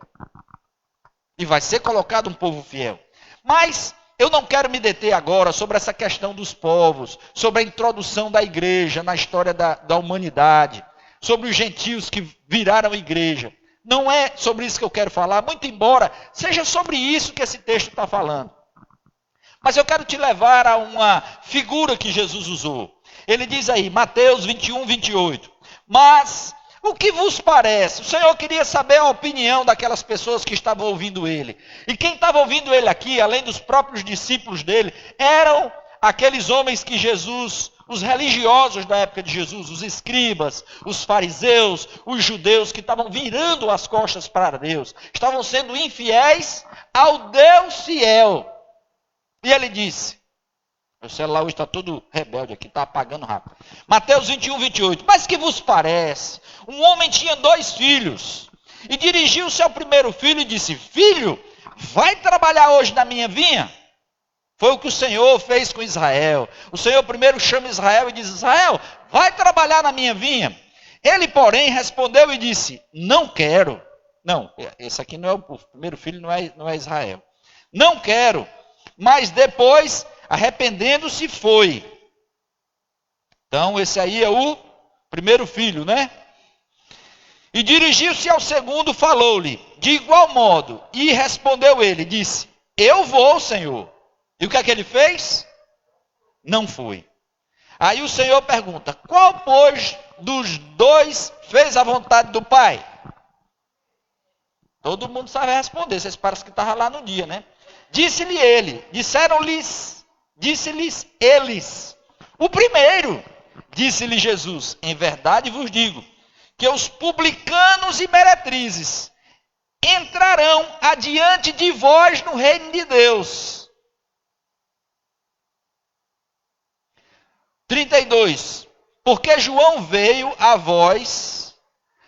E vai ser colocado um povo fiel. Mas eu não quero me deter agora sobre essa questão dos povos, sobre a introdução da igreja na história da humanidade, sobre os gentios que viraram igreja. Não é sobre isso que eu quero falar, muito embora seja sobre isso que esse texto está falando. Mas eu quero te levar a uma figura que Jesus usou. Ele diz aí, Mateus 21, 28. Mas o que vos parece? O Senhor queria saber a opinião daquelas pessoas que estavam ouvindo ele. E quem estava ouvindo ele aqui, além dos próprios discípulos dele, eram aqueles homens que Jesus, os religiosos da época de Jesus, os escribas, os fariseus, os judeus que estavam virando as costas para Deus, estavam sendo infiéis ao Deus fiel. E ele disse, meu celular hoje está todo rebelde aqui, está apagando rápido. Mateus 21, 28. Mas que vos parece? Um homem tinha 2 filhos. E dirigiu-se ao primeiro filho e disse: filho, vai trabalhar hoje na minha vinha? Foi o que o Senhor fez com Israel. O Senhor primeiro chama Israel e diz: Israel, vai trabalhar na minha vinha. Ele, porém, respondeu e disse: não quero. Não, esse aqui não é o primeiro filho, não é Israel. Não quero. Mas depois, arrependendo-se, foi. Então, esse aí é o primeiro filho, né? E dirigiu-se ao segundo, falou-lhe de igual modo. E respondeu ele, disse: eu vou, Senhor. E o que é que ele fez? Não foi. Aí o Senhor pergunta: qual, pois, dos 2 fez a vontade do Pai? Todo mundo sabe responder, vocês parecem que estavam lá no dia, né? Disse-lhe ele, disse-lhes eles: o primeiro. Disse-lhe Jesus: em verdade vos digo, que os publicanos e meretrizes entrarão adiante de vós no reino de Deus. 32. Porque João veio a vós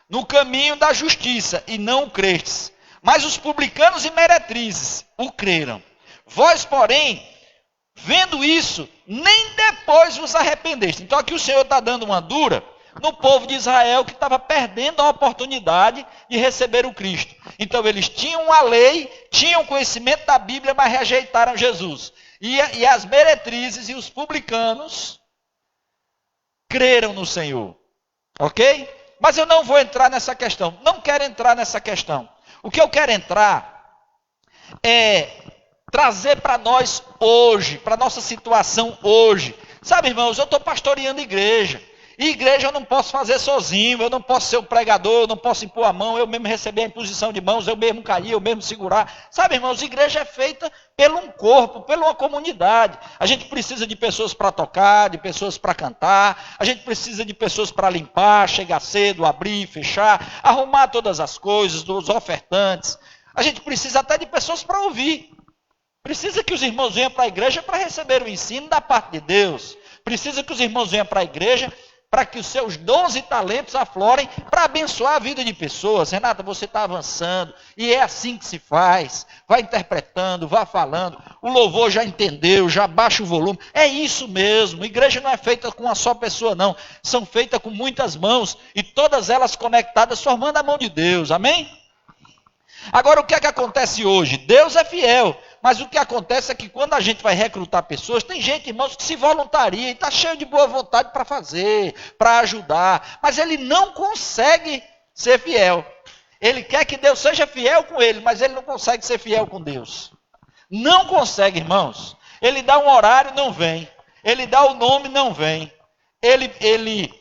no caminho da justiça, e não o crestes. Mas os publicanos e meretrizes o creram. Vós, porém, vendo isso, nem depois vos arrependeste. Então aqui o Senhor está dando uma dura no povo de Israel que estava perdendo a oportunidade de receber o Cristo. Então eles tinham a lei, tinham conhecimento da Bíblia, mas rejeitaram Jesus. E as meretrizes e os publicanos creram no Senhor. Ok? Mas eu não vou entrar nessa questão. Não quero entrar nessa questão. O que eu quero entrar é trazer para nós hoje, para a nossa situação hoje. Sabe, irmãos, eu estou pastoreando igreja. E igreja eu não posso fazer sozinho, eu não posso ser o pregador, eu não posso impor a mão, eu mesmo receber a imposição de mãos, eu mesmo cair, eu mesmo segurar. Sabe, irmãos, igreja é feita pelo um corpo, pela uma comunidade. A gente precisa de pessoas para tocar, de pessoas para cantar, a gente precisa de pessoas para limpar, chegar cedo, abrir, fechar, arrumar todas as coisas, dos ofertantes. A gente precisa até de pessoas para ouvir. Precisa que os irmãos venham para a igreja para receber o ensino da parte de Deus. Precisa que os irmãos venham para a igreja para que os seus dons e talentos aflorem para abençoar a vida de pessoas. Renata, você está avançando, e é assim que se faz. Vai interpretando, vai falando, o louvor já entendeu, já baixa o volume. É isso mesmo, igreja não é feita com uma só pessoa não, são feitas com muitas mãos, e todas elas conectadas formando a mão de Deus, amém? Agora, o que é que acontece hoje? Deus é fiel, mas o que acontece é que quando a gente vai recrutar pessoas, tem gente, irmãos, que se voluntaria e está cheio de boa vontade para fazer, para ajudar, mas ele não consegue ser fiel. Ele quer que Deus seja fiel com ele, mas ele não consegue ser fiel com Deus. Não consegue, irmãos. Ele dá um horário, não vem. Ele dá o nome, não vem. Ele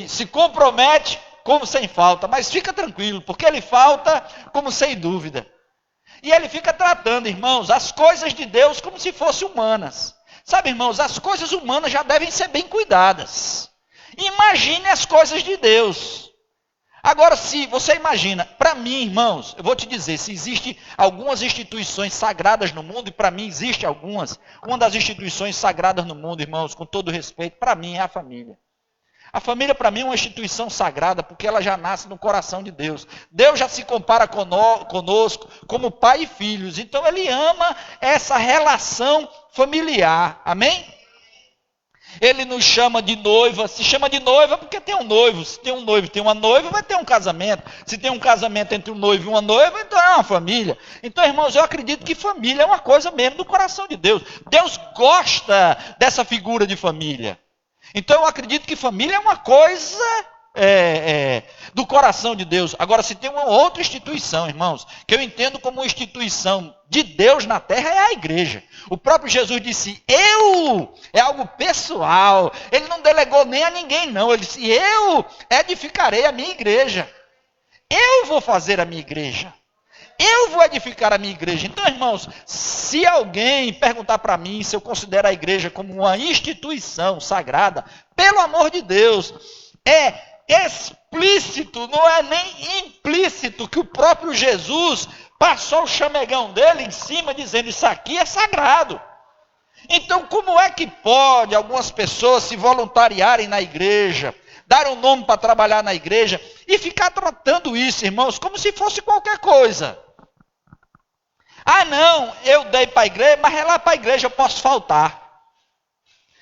se compromete como sem falta, mas fica tranquilo, porque ele falta como sem dúvida. E ele fica tratando, irmãos, as coisas de Deus como se fossem humanas. Sabe, irmãos, as coisas humanas já devem ser bem cuidadas. Imagine as coisas de Deus. Agora, se você imagina, para mim, irmãos, eu vou te dizer, se existem algumas instituições sagradas no mundo, e para mim existe algumas, uma das instituições sagradas no mundo, irmãos, com todo respeito, para mim é a família. A família para mim é uma instituição sagrada, porque ela já nasce no coração de Deus. Deus já se compara conosco como pai e filhos, então Ele ama essa relação familiar, amém? Ele nos chama de noiva, se chama de noiva porque tem um noivo. Se tem um noivo, tem uma noiva, vai ter um casamento. Se tem um casamento entre um noivo e uma noiva, então é uma família. Então, irmãos, eu acredito que família é uma coisa mesmo do coração de Deus. Deus gosta dessa figura de família. Então, eu acredito que família é uma coisa do coração de Deus. Agora, se tem uma outra instituição, irmãos, que eu entendo como uma instituição de Deus na terra, é a igreja. O próprio Jesus disse, é algo pessoal. Ele não delegou nem a ninguém, não. Ele disse, eu edificarei a minha igreja. Eu vou fazer a minha igreja. Eu vou edificar a minha igreja. Então, irmãos, se alguém perguntar para mim se eu considero a igreja como uma instituição sagrada, pelo amor de Deus, é explícito, não é nem implícito, que o próprio Jesus passou o chamegão dele em cima, dizendo, isso aqui é sagrado. Então, como é que pode algumas pessoas se voluntariarem na igreja, dar um nome para trabalhar na igreja, e ficar tratando isso, irmãos, como se fosse qualquer coisa? Ah, não, eu dei para a igreja, mas lá para a igreja eu posso faltar.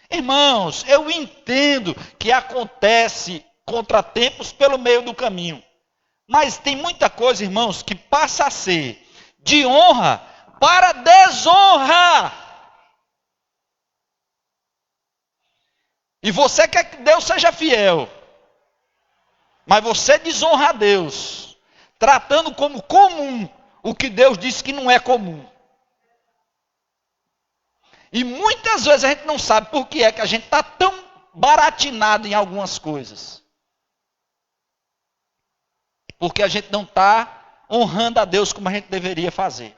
Irmãos, eu entendo que acontece contratempos pelo meio do caminho. Mas tem muita coisa, irmãos, que passa a ser de honra para desonra. E você quer que Deus seja fiel, mas você desonra a Deus, tratando como comum o que Deus disse que não é comum. E muitas vezes a gente não sabe por que é que a gente está tão baratinado em algumas coisas. Porque a gente não está honrando a Deus como a gente deveria fazer.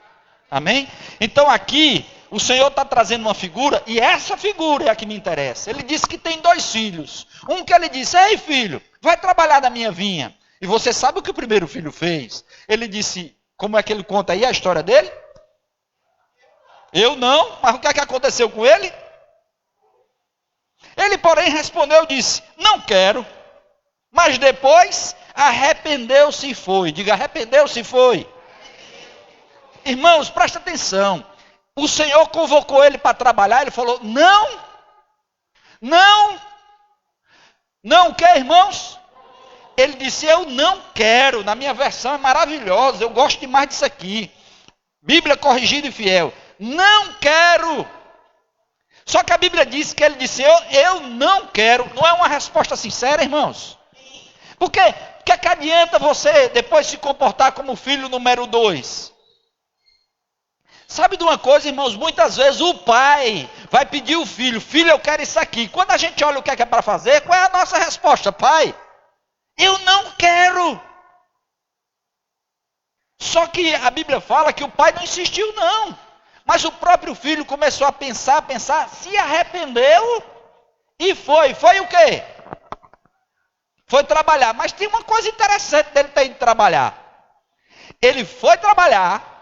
Amém? Então aqui, o Senhor está trazendo uma figura, e essa figura é a que me interessa. Ele disse que tem 2 filhos. Um que ele disse, ei filho, vai trabalhar na minha vinha. E você sabe o que o primeiro filho fez? Ele disse, como é que ele conta aí a história dele? Eu não, mas o que é que aconteceu com ele? Ele, porém, respondeu e disse, não quero. Mas depois arrependeu-se e foi. Diga, arrependeu-se e foi. Irmãos, presta atenção. O Senhor convocou ele para trabalhar, ele falou, não quer, irmãos? Ele disse, eu não quero. Na minha versão é maravilhosa, eu gosto demais disso aqui. Bíblia corrigida e fiel. Não quero. Só que a Bíblia diz que ele disse, eu não quero. Não é uma resposta sincera, irmãos? Porque o que adianta você depois se comportar como filho número 2? Sabe de uma coisa, irmãos? Muitas vezes o pai vai pedir o filho, filho, eu quero isso aqui. Quando a gente olha o que é para fazer, qual é a nossa resposta? Pai, eu não quero. Só que a Bíblia fala que o pai não insistiu, não. Mas o próprio filho começou a pensar, se arrependeu e foi. Foi o quê? Foi trabalhar. Mas tem uma coisa interessante dele ter ido trabalhar. Ele foi trabalhar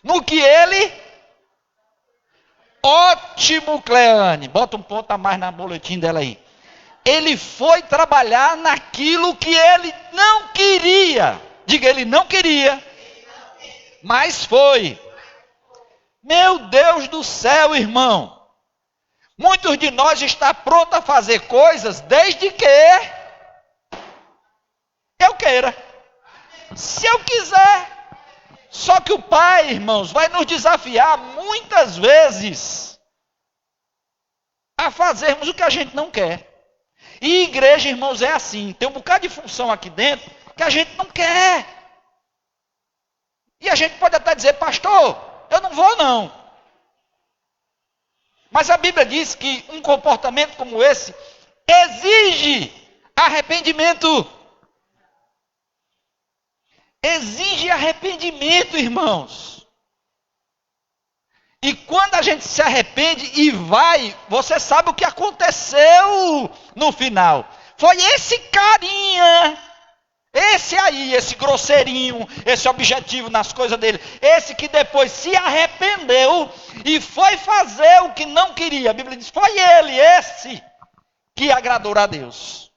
no que ele... Ótimo, Cleane. Bota um ponto a mais na boletim dela aí. Ele foi trabalhar naquilo que ele não queria. Diga, ele não queria. Mas foi. Meu Deus do céu, irmão. Muitos de nós estão prontos a fazer coisas desde que eu queira. Se eu quiser. Só que o Pai, irmãos, vai nos desafiar muitas vezes a fazermos o que a gente não quer. E igreja, irmãos, é assim. Tem um bocado de função aqui dentro que a gente não quer. E a gente pode até dizer, pastor, eu não vou não. Mas a Bíblia diz que um comportamento como esse exige arrependimento. Exige arrependimento, irmãos. E quando a gente se arrepende e vai, você sabe o que aconteceu no final. Foi esse carinha Esse aí, esse grosseirinho, esse objetivo nas coisas dele, esse que depois se arrependeu e foi fazer o que não queria. A Bíblia diz, foi ele, esse que agradou a Deus.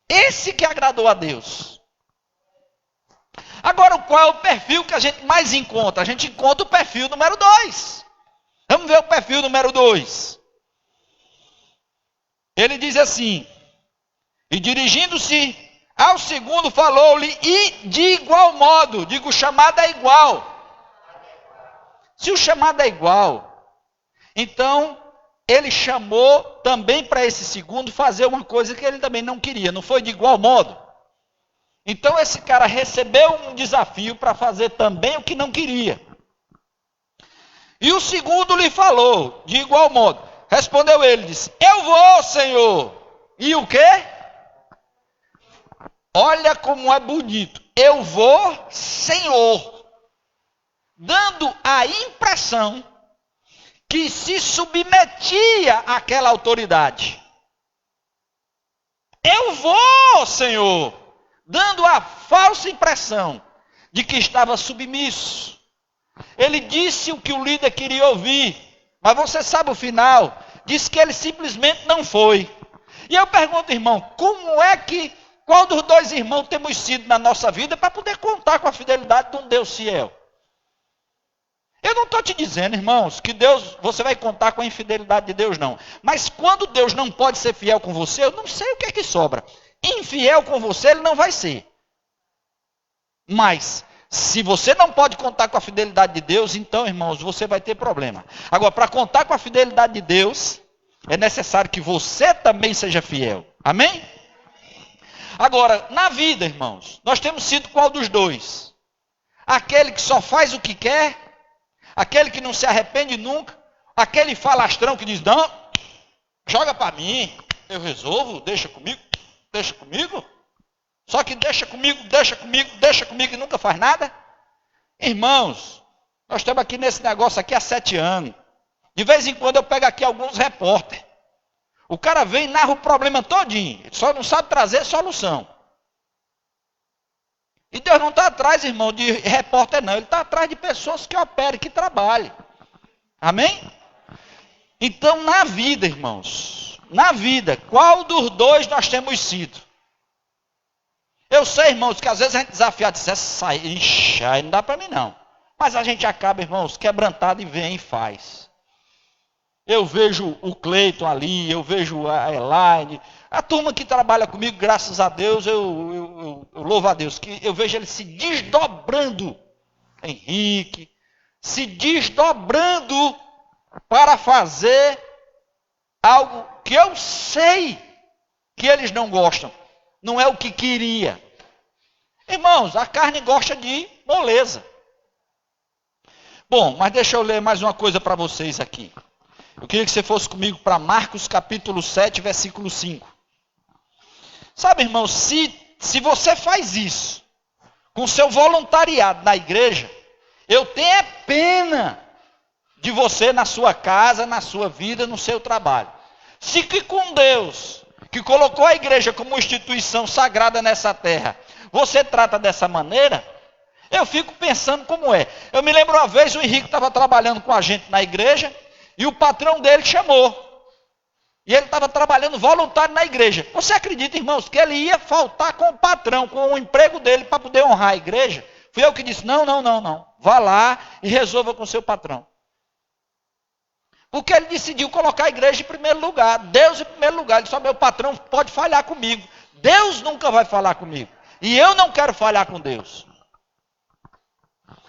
Esse que agradou a Deus. Agora, qual é o perfil que a gente mais encontra? A gente encontra o perfil número 2. Vamos ver o perfil número 2. Ele diz assim, e dirigindo-se ao segundo falou-lhe, e de igual modo, digo, o chamado é igual. Se o chamado é igual, então ele chamou também para esse segundo fazer uma coisa que ele também não queria, não foi de igual modo? Então esse cara recebeu um desafio para fazer também o que não queria. E o segundo lhe falou, de igual modo. Respondeu ele, disse, eu vou, Senhor. E o quê? Olha como é bonito. Eu vou, Senhor. Dando a impressão que se submetia àquela autoridade. Eu vou, Senhor. Dando a falsa impressão de que estava submisso. Ele disse o que o líder queria ouvir. Mas você sabe o final. Disse que ele simplesmente não foi. E eu pergunto, irmão, qual dos dois irmãos temos sido na nossa vida para poder contar com a fidelidade de um Deus fiel? Eu não estou te dizendo, irmãos, que você vai contar com a infidelidade de Deus, não. Mas quando Deus não pode ser fiel com você, eu não sei o que é que sobra. Infiel com você, ele não vai ser. Mas, se você não pode contar com a fidelidade de Deus, então, irmãos, você vai ter problema. Agora, para contar com a fidelidade de Deus, é necessário que você também seja fiel. Amém? Agora, na vida, irmãos, nós temos sido qual dos dois? Aquele que só faz o que quer, aquele que não se arrepende nunca, aquele falastrão que diz, não, joga para mim, eu resolvo, deixa comigo. Só que deixa comigo e nunca faz nada. Irmãos, nós estamos aqui nesse negócio aqui há 7 anos. De vez em quando eu pego aqui alguns repórteres. O cara vem e narra o problema todinho. Ele só não sabe trazer solução. E Deus não está atrás, irmão, de repórter não. Ele está atrás de pessoas que operem, que trabalhem. Amém? Então, na vida, irmãos, na vida, qual dos dois nós temos sido? Eu sei, irmãos, que às vezes a gente desafiado diz, essa aí não dá para mim não. Mas a gente acaba, irmãos, quebrantado e vem e faz. Eu vejo o Cleiton ali, eu vejo a Elaine, a turma que trabalha comigo, graças a Deus, eu louvo a Deus, que eu vejo ele se desdobrando, Henrique, se desdobrando para fazer algo que eu sei que eles não gostam. Não é o que queria. Irmãos, a carne gosta de moleza. Bom, mas deixa eu ler mais uma coisa para vocês aqui. Eu queria que você fosse comigo para Marcos capítulo 7, versículo 5. Sabe, irmãos, se você faz isso com seu voluntariado na igreja, eu tenho pena de você na sua casa, na sua vida, no seu trabalho. Se que com Deus, que colocou a igreja como instituição sagrada nessa terra, você trata dessa maneira, eu fico pensando como é. Eu me lembro uma vez, o Henrique estava trabalhando com a gente na igreja, e o patrão dele chamou. E ele estava trabalhando voluntário na igreja. Você acredita, irmãos, que ele ia faltar com o patrão, com o emprego dele, para poder honrar a igreja? Fui eu que disse, não. Vá lá e resolva com o seu patrão. Porque ele decidiu colocar a igreja em primeiro lugar. Deus em primeiro lugar. Ele disse, meu patrão pode falhar comigo. Deus nunca vai falar comigo. E eu não quero falhar com Deus.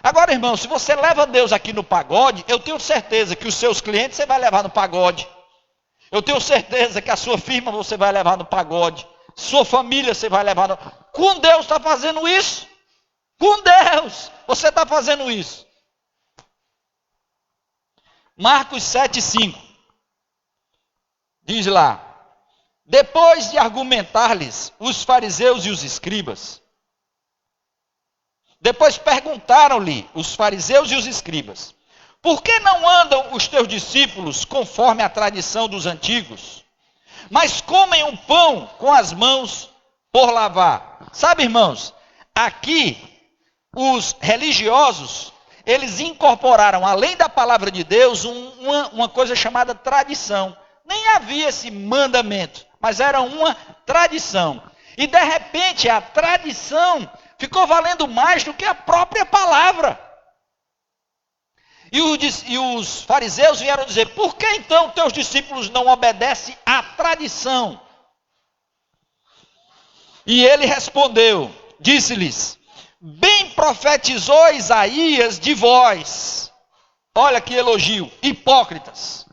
Agora, irmão, se você leva Deus aqui no pagode, eu tenho certeza que os seus clientes você vai levar no pagode. Eu tenho certeza que a sua firma você vai levar no pagode. Sua família você vai levar no... Com Deus está fazendo isso? Com Deus você está fazendo isso. Marcos 7,5. Diz lá. Depois de argumentar-lhes os fariseus e os escribas, depois perguntaram-lhe os fariseus e os escribas, por que não andam os teus discípulos conforme a tradição dos antigos, mas comem o pão com as mãos por lavar. Sabe, irmãos, aqui os religiosos, eles incorporaram, além da palavra de Deus, uma coisa chamada tradição. Nem havia esse mandamento, mas era uma tradição. E de repente a tradição ficou valendo mais do que a própria palavra. E os fariseus vieram dizer: por que então teus discípulos não obedecem à tradição? E ele respondeu, disse-lhes: bem profetizou Isaías de vós. Olha que elogio, hipócritas.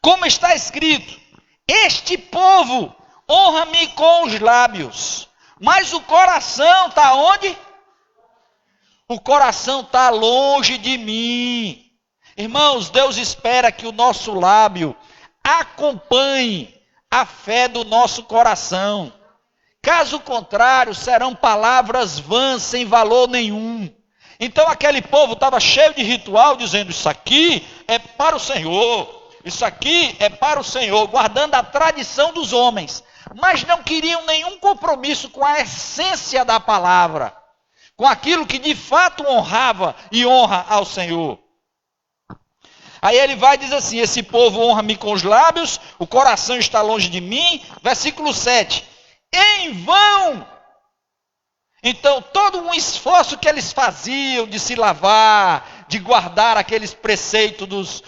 Como está escrito: este povo honra-me com os lábios, mas o coração está onde? O coração está longe de mim. Irmãos, Deus espera que o nosso lábio acompanhe a fé do nosso coração. Caso contrário, serão palavras vãs, sem valor nenhum. Então aquele povo estava cheio de ritual, dizendo: isso aqui é para o Senhor, isso aqui é para o Senhor, guardando a tradição dos homens. Mas não queriam nenhum compromisso com a essência da palavra, com aquilo que de fato honrava e honra ao Senhor. Aí ele vai e diz assim: esse povo honra-me com os lábios, o coração está longe de mim. Versículo 7. Em vão. Então todo um esforço que eles faziam de se lavar, de guardar aqueles preceitos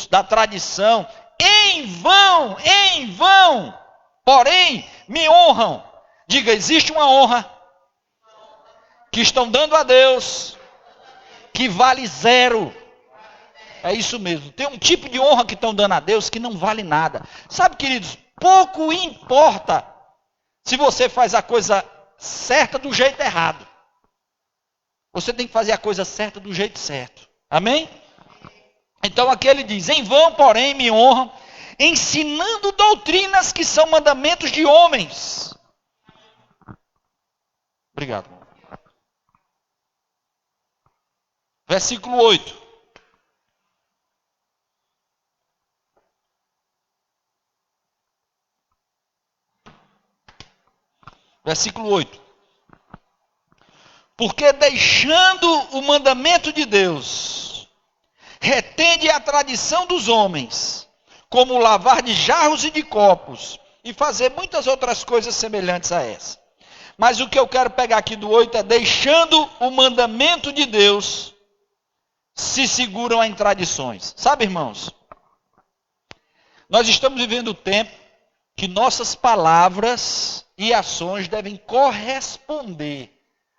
da tradição, em vão, porém me honram. Diga, existe uma honra que estão dando a Deus, que vale zero. É isso mesmo, tem um tipo de honra que estão dando a Deus que não vale nada. Sabe, queridos, pouco importa se você faz a coisa certa do jeito errado. Você tem que fazer a coisa certa do jeito certo. Amém? Então aqui ele diz: em vão, porém, me honram, ensinando doutrinas que são mandamentos de homens. Obrigado. Versículo 8. Versículo 8. Porque deixando o mandamento de Deus, retende a tradição dos homens, como lavar de jarros e de copos, e fazer muitas outras coisas semelhantes a essa. Mas o que eu quero pegar aqui do 8 é: deixando o mandamento de Deus, se seguram em tradições. Sabe, irmãos, nós estamos vivendo o tempo que nossas palavras e ações devem corresponder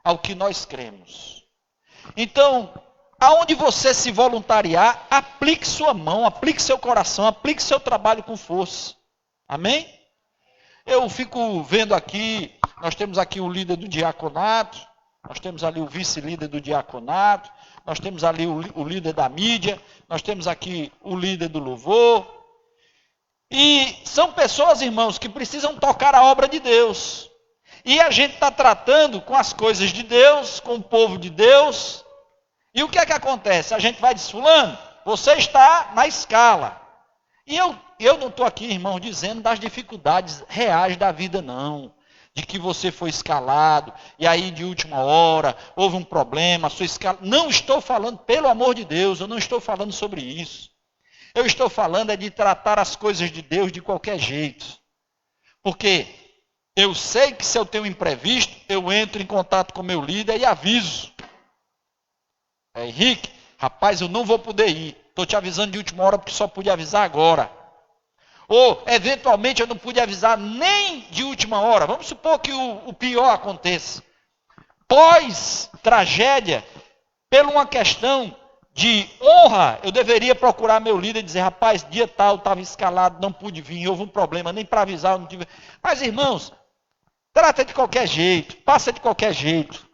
ao que nós cremos. Então, aonde você se voluntariar, aplique sua mão, aplique seu coração, aplique seu trabalho com força. Amém? Eu fico vendo aqui, nós temos aqui o líder do diaconato, nós temos ali o vice-líder do diaconato, nós temos ali o líder da mídia, nós temos aqui o líder do louvor. E são pessoas, irmãos, que precisam tocar a obra de Deus. E a gente está tratando com as coisas de Deus, com o povo de Deus. E o que é que acontece? A gente vai dizer: fulano, você está na escala. E eu não estou aqui, irmão, dizendo das dificuldades reais da vida, não. De que você foi escalado, e aí de última hora houve um problema, a sua escala. Não estou falando, pelo amor de Deus, eu não estou falando sobre isso. Eu estou falando é de tratar as coisas de Deus de qualquer jeito. Porque eu sei que se eu tenho um imprevisto, eu entro em contato com meu líder e aviso. Henrique, rapaz, eu não vou poder ir. Estou te avisando de última hora porque só pude avisar agora. Ou, eventualmente, eu não pude avisar nem de última hora. Vamos supor que o pior aconteça. Pós-tragédia, por uma questão de honra, eu deveria procurar meu líder e dizer: rapaz, dia tal, estava escalado, não pude vir, houve um problema, nem para avisar eu não tive. Mas, irmãos, trata de qualquer jeito, passa de qualquer jeito.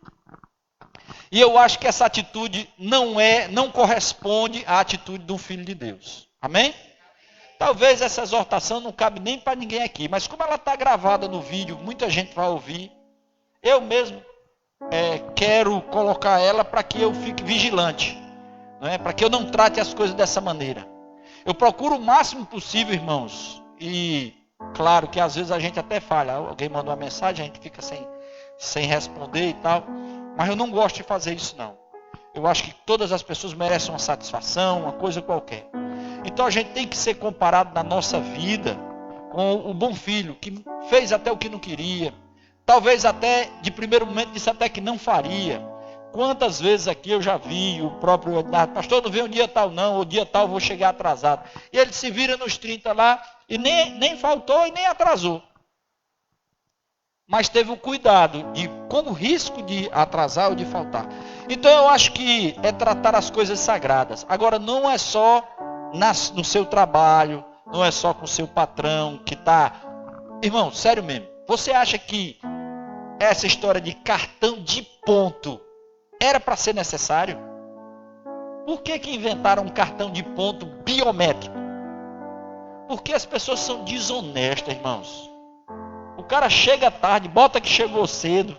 E eu acho que essa atitude não corresponde à atitude de um filho de Deus. Amém? Talvez essa exortação não cabe nem para ninguém aqui, mas como ela está gravada no vídeo, muita gente vai ouvir. Eu mesmo quero colocar ela para que eu fique vigilante. Para que eu não trate as coisas dessa maneira. Eu procuro o máximo possível, irmãos, e Claro que às vezes a gente até falha. Alguém manda uma mensagem, a gente fica sem responder e tal. Mas eu não gosto de fazer isso não. Eu acho que todas as pessoas merecem uma satisfação, uma coisa qualquer. Então a gente tem que ser comparado na nossa vida com o bom filho, que fez até o que não queria. Talvez até, de primeiro momento, disse até que não faria. Quantas vezes aqui eu já vi o próprio pastor, não vem um dia tal não, o dia tal eu vou chegar atrasado. E ele se vira nos 30 lá e nem faltou e nem atrasou. Mas teve o cuidado com o risco de atrasar ou de faltar. Então eu acho que é tratar as coisas sagradas. Agora não é só no seu trabalho, não é só com o seu patrão que está... Irmão, sério mesmo, você acha que essa história de cartão de ponto era para ser necessário? Por que inventaram um cartão de ponto biométrico? Porque as pessoas são desonestas, irmãos. O cara chega tarde, bota que chegou cedo.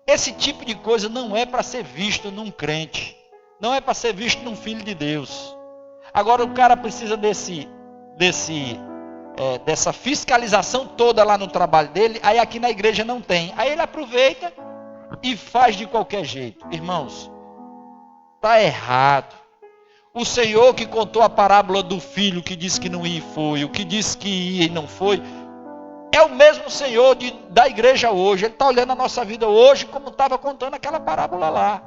Esse tipo de coisa não é para ser visto num crente. Não é para ser visto num filho de Deus. Agora o cara precisa dessa fiscalização toda lá no trabalho dele. Aí aqui na igreja não tem. Aí ele aproveita e faz de qualquer jeito. Irmãos, está errado. O Senhor que contou a parábola do filho que disse que não ia e foi, o que disse que ia e não foi, é o mesmo Senhor da igreja hoje. Ele está olhando a nossa vida hoje como estava contando aquela parábola lá.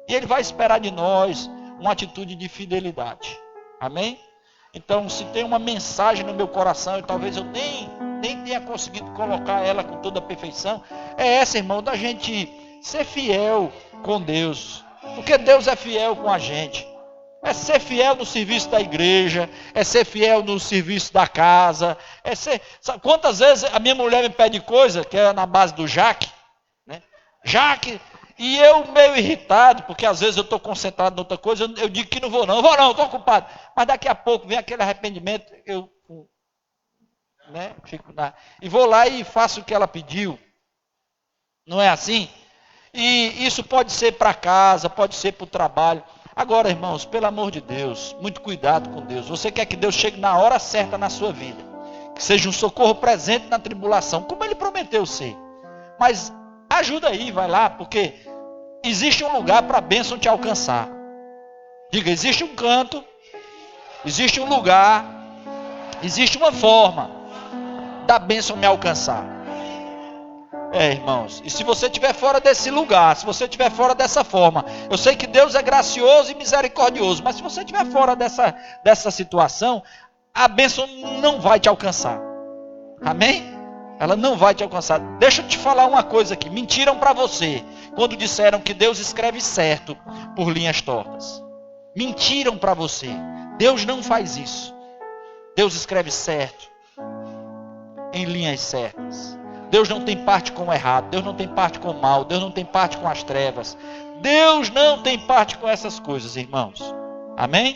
E Ele vai esperar de nós uma atitude de fidelidade. Amém? Então, se tem uma mensagem no meu coração, e talvez eu nem tenha conseguido colocar ela com toda a perfeição, é essa, irmão, da gente ser fiel com Deus. Porque Deus é fiel com a gente. É ser fiel no serviço da igreja, é ser fiel no serviço da casa, Sabe, quantas vezes a minha mulher me pede coisa, que é na base do Jaque, né? Jaque, e eu meio irritado, porque às vezes eu estou concentrado em outra coisa, eu digo que não vou não, estou ocupado. Mas daqui a pouco vem aquele arrependimento, eu fico e vou lá e faço o que ela pediu. Não é assim? E isso pode ser para casa, pode ser para o trabalho. Agora, irmãos, pelo amor de Deus, muito cuidado com Deus. Você quer que Deus chegue na hora certa na sua vida. Que seja um socorro presente na tribulação, como Ele prometeu ser. Mas ajuda aí, vai lá, porque existe um lugar para a bênção te alcançar. Diga, existe um canto, existe um lugar, existe uma forma da bênção me alcançar. Irmãos, e se você estiver fora desse lugar, se você estiver fora dessa forma, eu sei que Deus é gracioso e misericordioso, mas se você estiver fora dessa situação, a bênção não vai te alcançar. Amém? Ela não vai te alcançar. Deixa eu te falar uma coisa aqui. Mentiram para você quando disseram que Deus escreve certo por linhas tortas. Mentiram para você. Deus não faz isso. Deus escreve certo em linhas certas. Deus não tem parte com o errado, Deus não tem parte com o mal, Deus não tem parte com as trevas. Deus não tem parte com essas coisas, irmãos. Amém?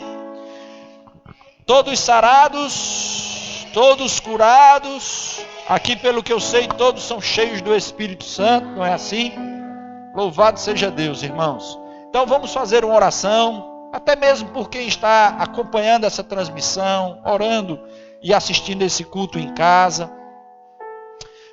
Todos sarados, todos curados. Aqui, pelo que eu sei, todos são cheios do Espírito Santo, não é assim? Louvado seja Deus, irmãos. Então vamos fazer uma oração, até mesmo por quem está acompanhando essa transmissão, orando e assistindo esse culto em casa.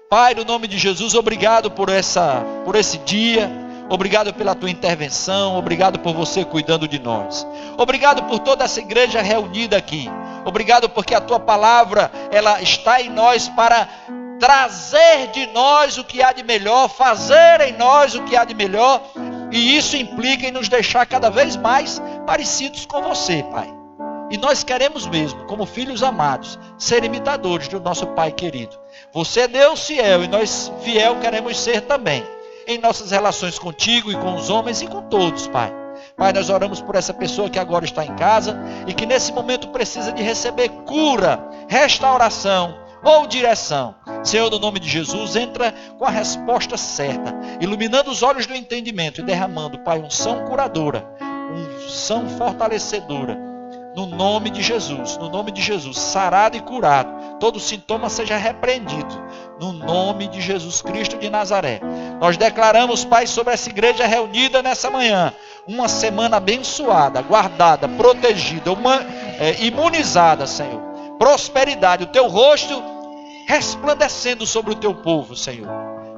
Pai, no nome de Jesus, obrigado por esse dia, obrigado pela tua intervenção, obrigado por você cuidando de nós. Obrigado por toda essa igreja reunida aqui. Obrigado porque a tua palavra, ela está em nós para trazer de nós o que há de melhor, fazer em nós o que há de melhor, e isso implica em nos deixar cada vez mais parecidos com você, Pai. E nós queremos mesmo, como filhos amados, ser imitadores do nosso Pai querido. Você é Deus fiel e nós fiel queremos ser também. Em nossas relações contigo e com os homens e com todos, Pai. Pai, nós oramos por essa pessoa que agora está em casa e que nesse momento precisa de receber cura, restauração ou direção. Senhor, no nome de Jesus, entra com a resposta certa, iluminando os olhos do entendimento e derramando, Pai, unção curadora, unção fortalecedora. No nome de Jesus, sarado e curado, todo sintoma seja repreendido, no nome de Jesus Cristo de Nazaré. Nós declaramos, Pai, sobre essa igreja reunida nessa manhã, uma semana abençoada, guardada, protegida, imunizada, Senhor. Prosperidade, o teu rosto resplandecendo sobre o teu povo, Senhor.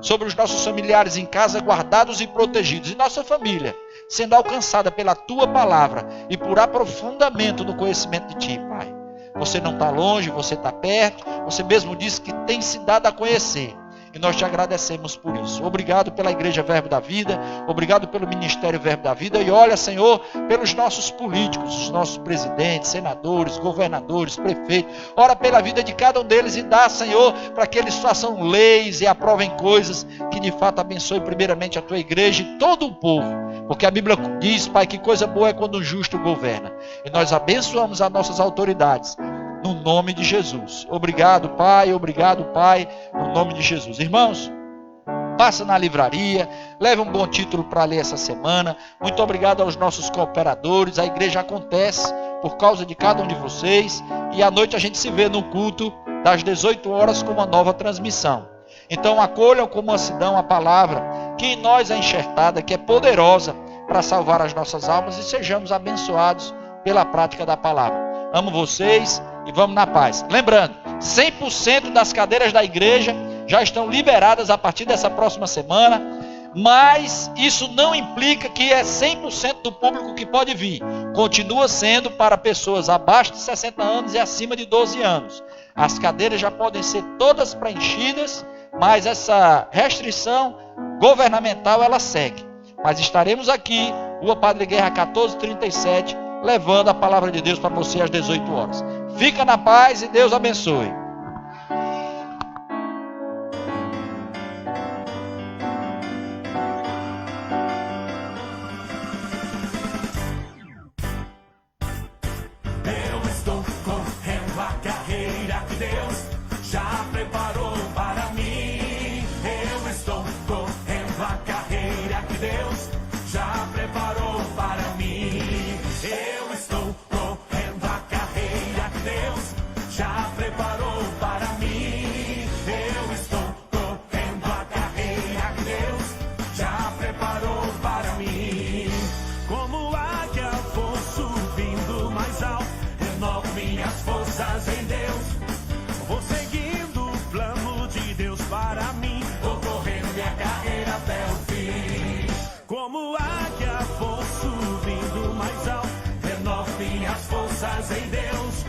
Sobre os nossos familiares em casa, guardados e protegidos. E nossa família, sendo alcançada pela tua palavra e por aprofundamento no conhecimento de ti, Pai. Você não está longe, você está perto. Você mesmo disse que tem se dado a conhecer. E nós te agradecemos por isso. Obrigado pela Igreja Verbo da Vida. Obrigado pelo Ministério Verbo da Vida. E olha, Senhor, pelos nossos políticos, os nossos presidentes, senadores, governadores, prefeitos. Ora pela vida de cada um deles e dá, Senhor, para que eles façam leis e aprovem coisas que de fato abençoem primeiramente a tua igreja e todo o povo. Porque a Bíblia diz, Pai, que coisa boa é quando o justo governa. E nós abençoamos as nossas autoridades. No nome de Jesus. Obrigado, Pai, no nome de Jesus. Irmãos, passa na livraria, leve um bom título para ler essa semana. Muito obrigado aos nossos cooperadores. A igreja acontece por causa de cada um de vocês. E à noite a gente se vê no culto das 18 horas com uma nova transmissão. Então acolham com mansidão a palavra que em nós é enxertada, que é poderosa para salvar as nossas almas e sejamos abençoados pela prática da palavra. Amo vocês e vamos na paz. Lembrando, 100% das cadeiras da igreja já estão liberadas a partir dessa próxima semana, mas isso não implica que é 100% do público que pode vir. Continua sendo para pessoas abaixo de 60 anos e acima de 12 anos. As cadeiras já podem ser todas preenchidas, mas essa restrição governamental ela segue. Mas estaremos aqui, Rua Padre Guerra 1437, levando a palavra de Deus para você às 18 horas. Fica na paz e Deus abençoe. Eu estou correndo a carreira que Deus já preparou para mim. Eu estou correndo a carreira que Deus já preparou para mim. Eu estou correndo a carreira que Deus já preparou para mim. Eu estou correndo a carreira que Deus já preparou para mim. Como águia vou subindo mais alto, renovo minhas forças em Deus. Vou seguindo o plano de Deus para mim. Vou correndo minha carreira até o fim. Como águia vou subindo mais alto, renovo minhas forças em Deus.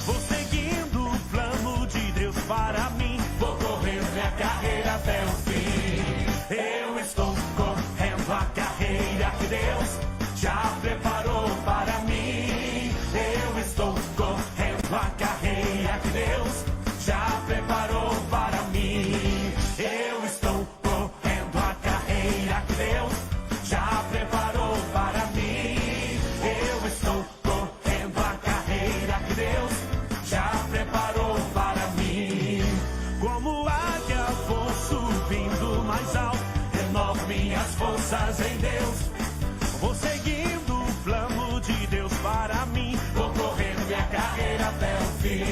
Vou seguindo o plano de Deus para mim. Vou correndo minha carreira até o fim. Eu estou correndo a carreira que Deus já preparou para mim. Eu estou correndo a carreira que Deus já preparou para mim. Eu estou correndo a carreira que Deus já preparou para mim. Eu estou correndo a carreira que Deus já preparou para mim. Como águia vou subindo mais alto, renovo minhas forças em Deus. Vou seguindo o plano de Deus para mim. Vou correndo minha carreira até o fim.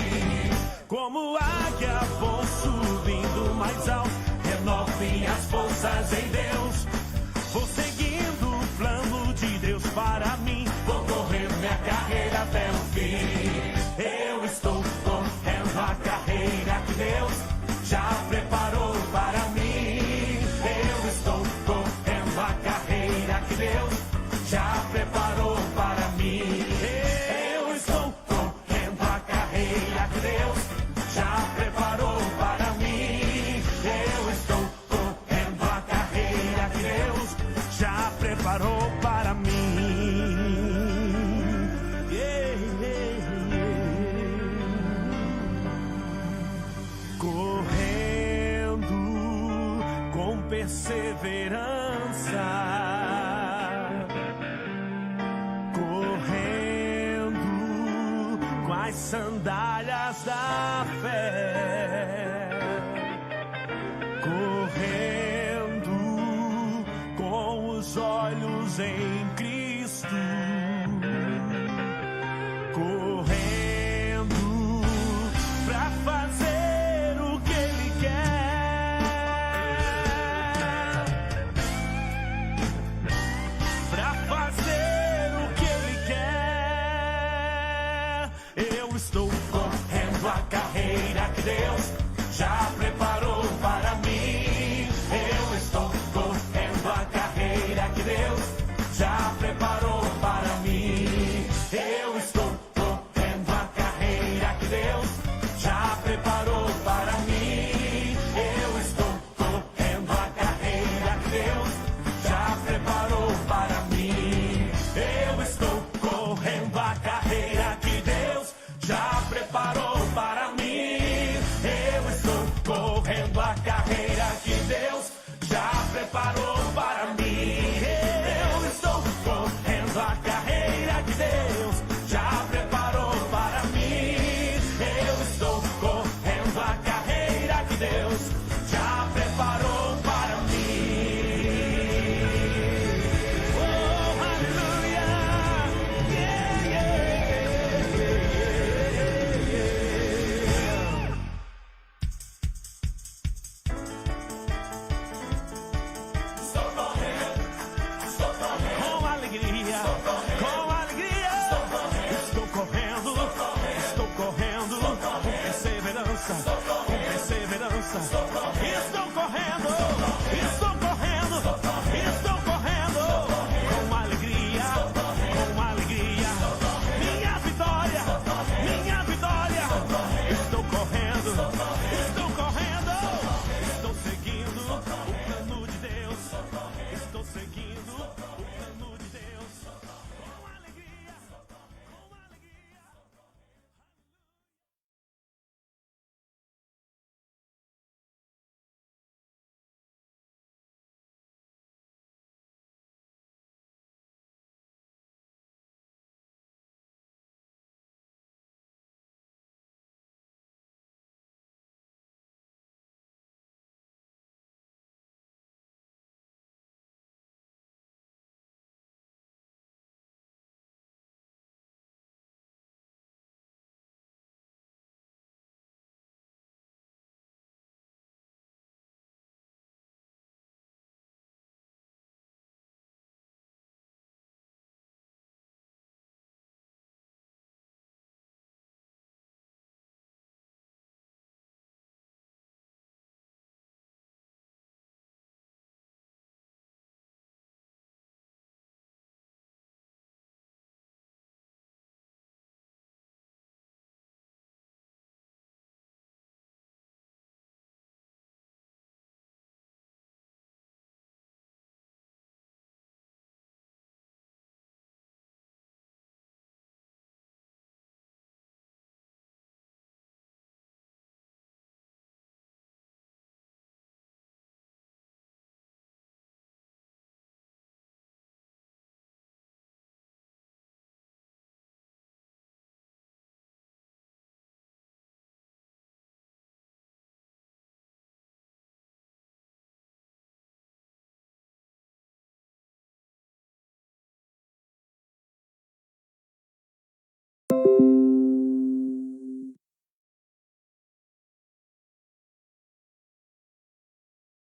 Como águia vou subindo mais alto, renovo minhas forças em Deus. Vou seguindo o plano de Deus para mim. Vou correndo minha carreira até o fim. Eu estou correndo a carreira que Deus já preparou para mim. Eu estou correndo a carreira que Deus já preparou para mim. Eu estou correndo a carreira que Deus já preparou para mim. Eu estou correndo a carreira que Deus já preparou para mim. Correndo com perseverança, correndo com as sandálias da fé, correndo com os olhos em Cristo.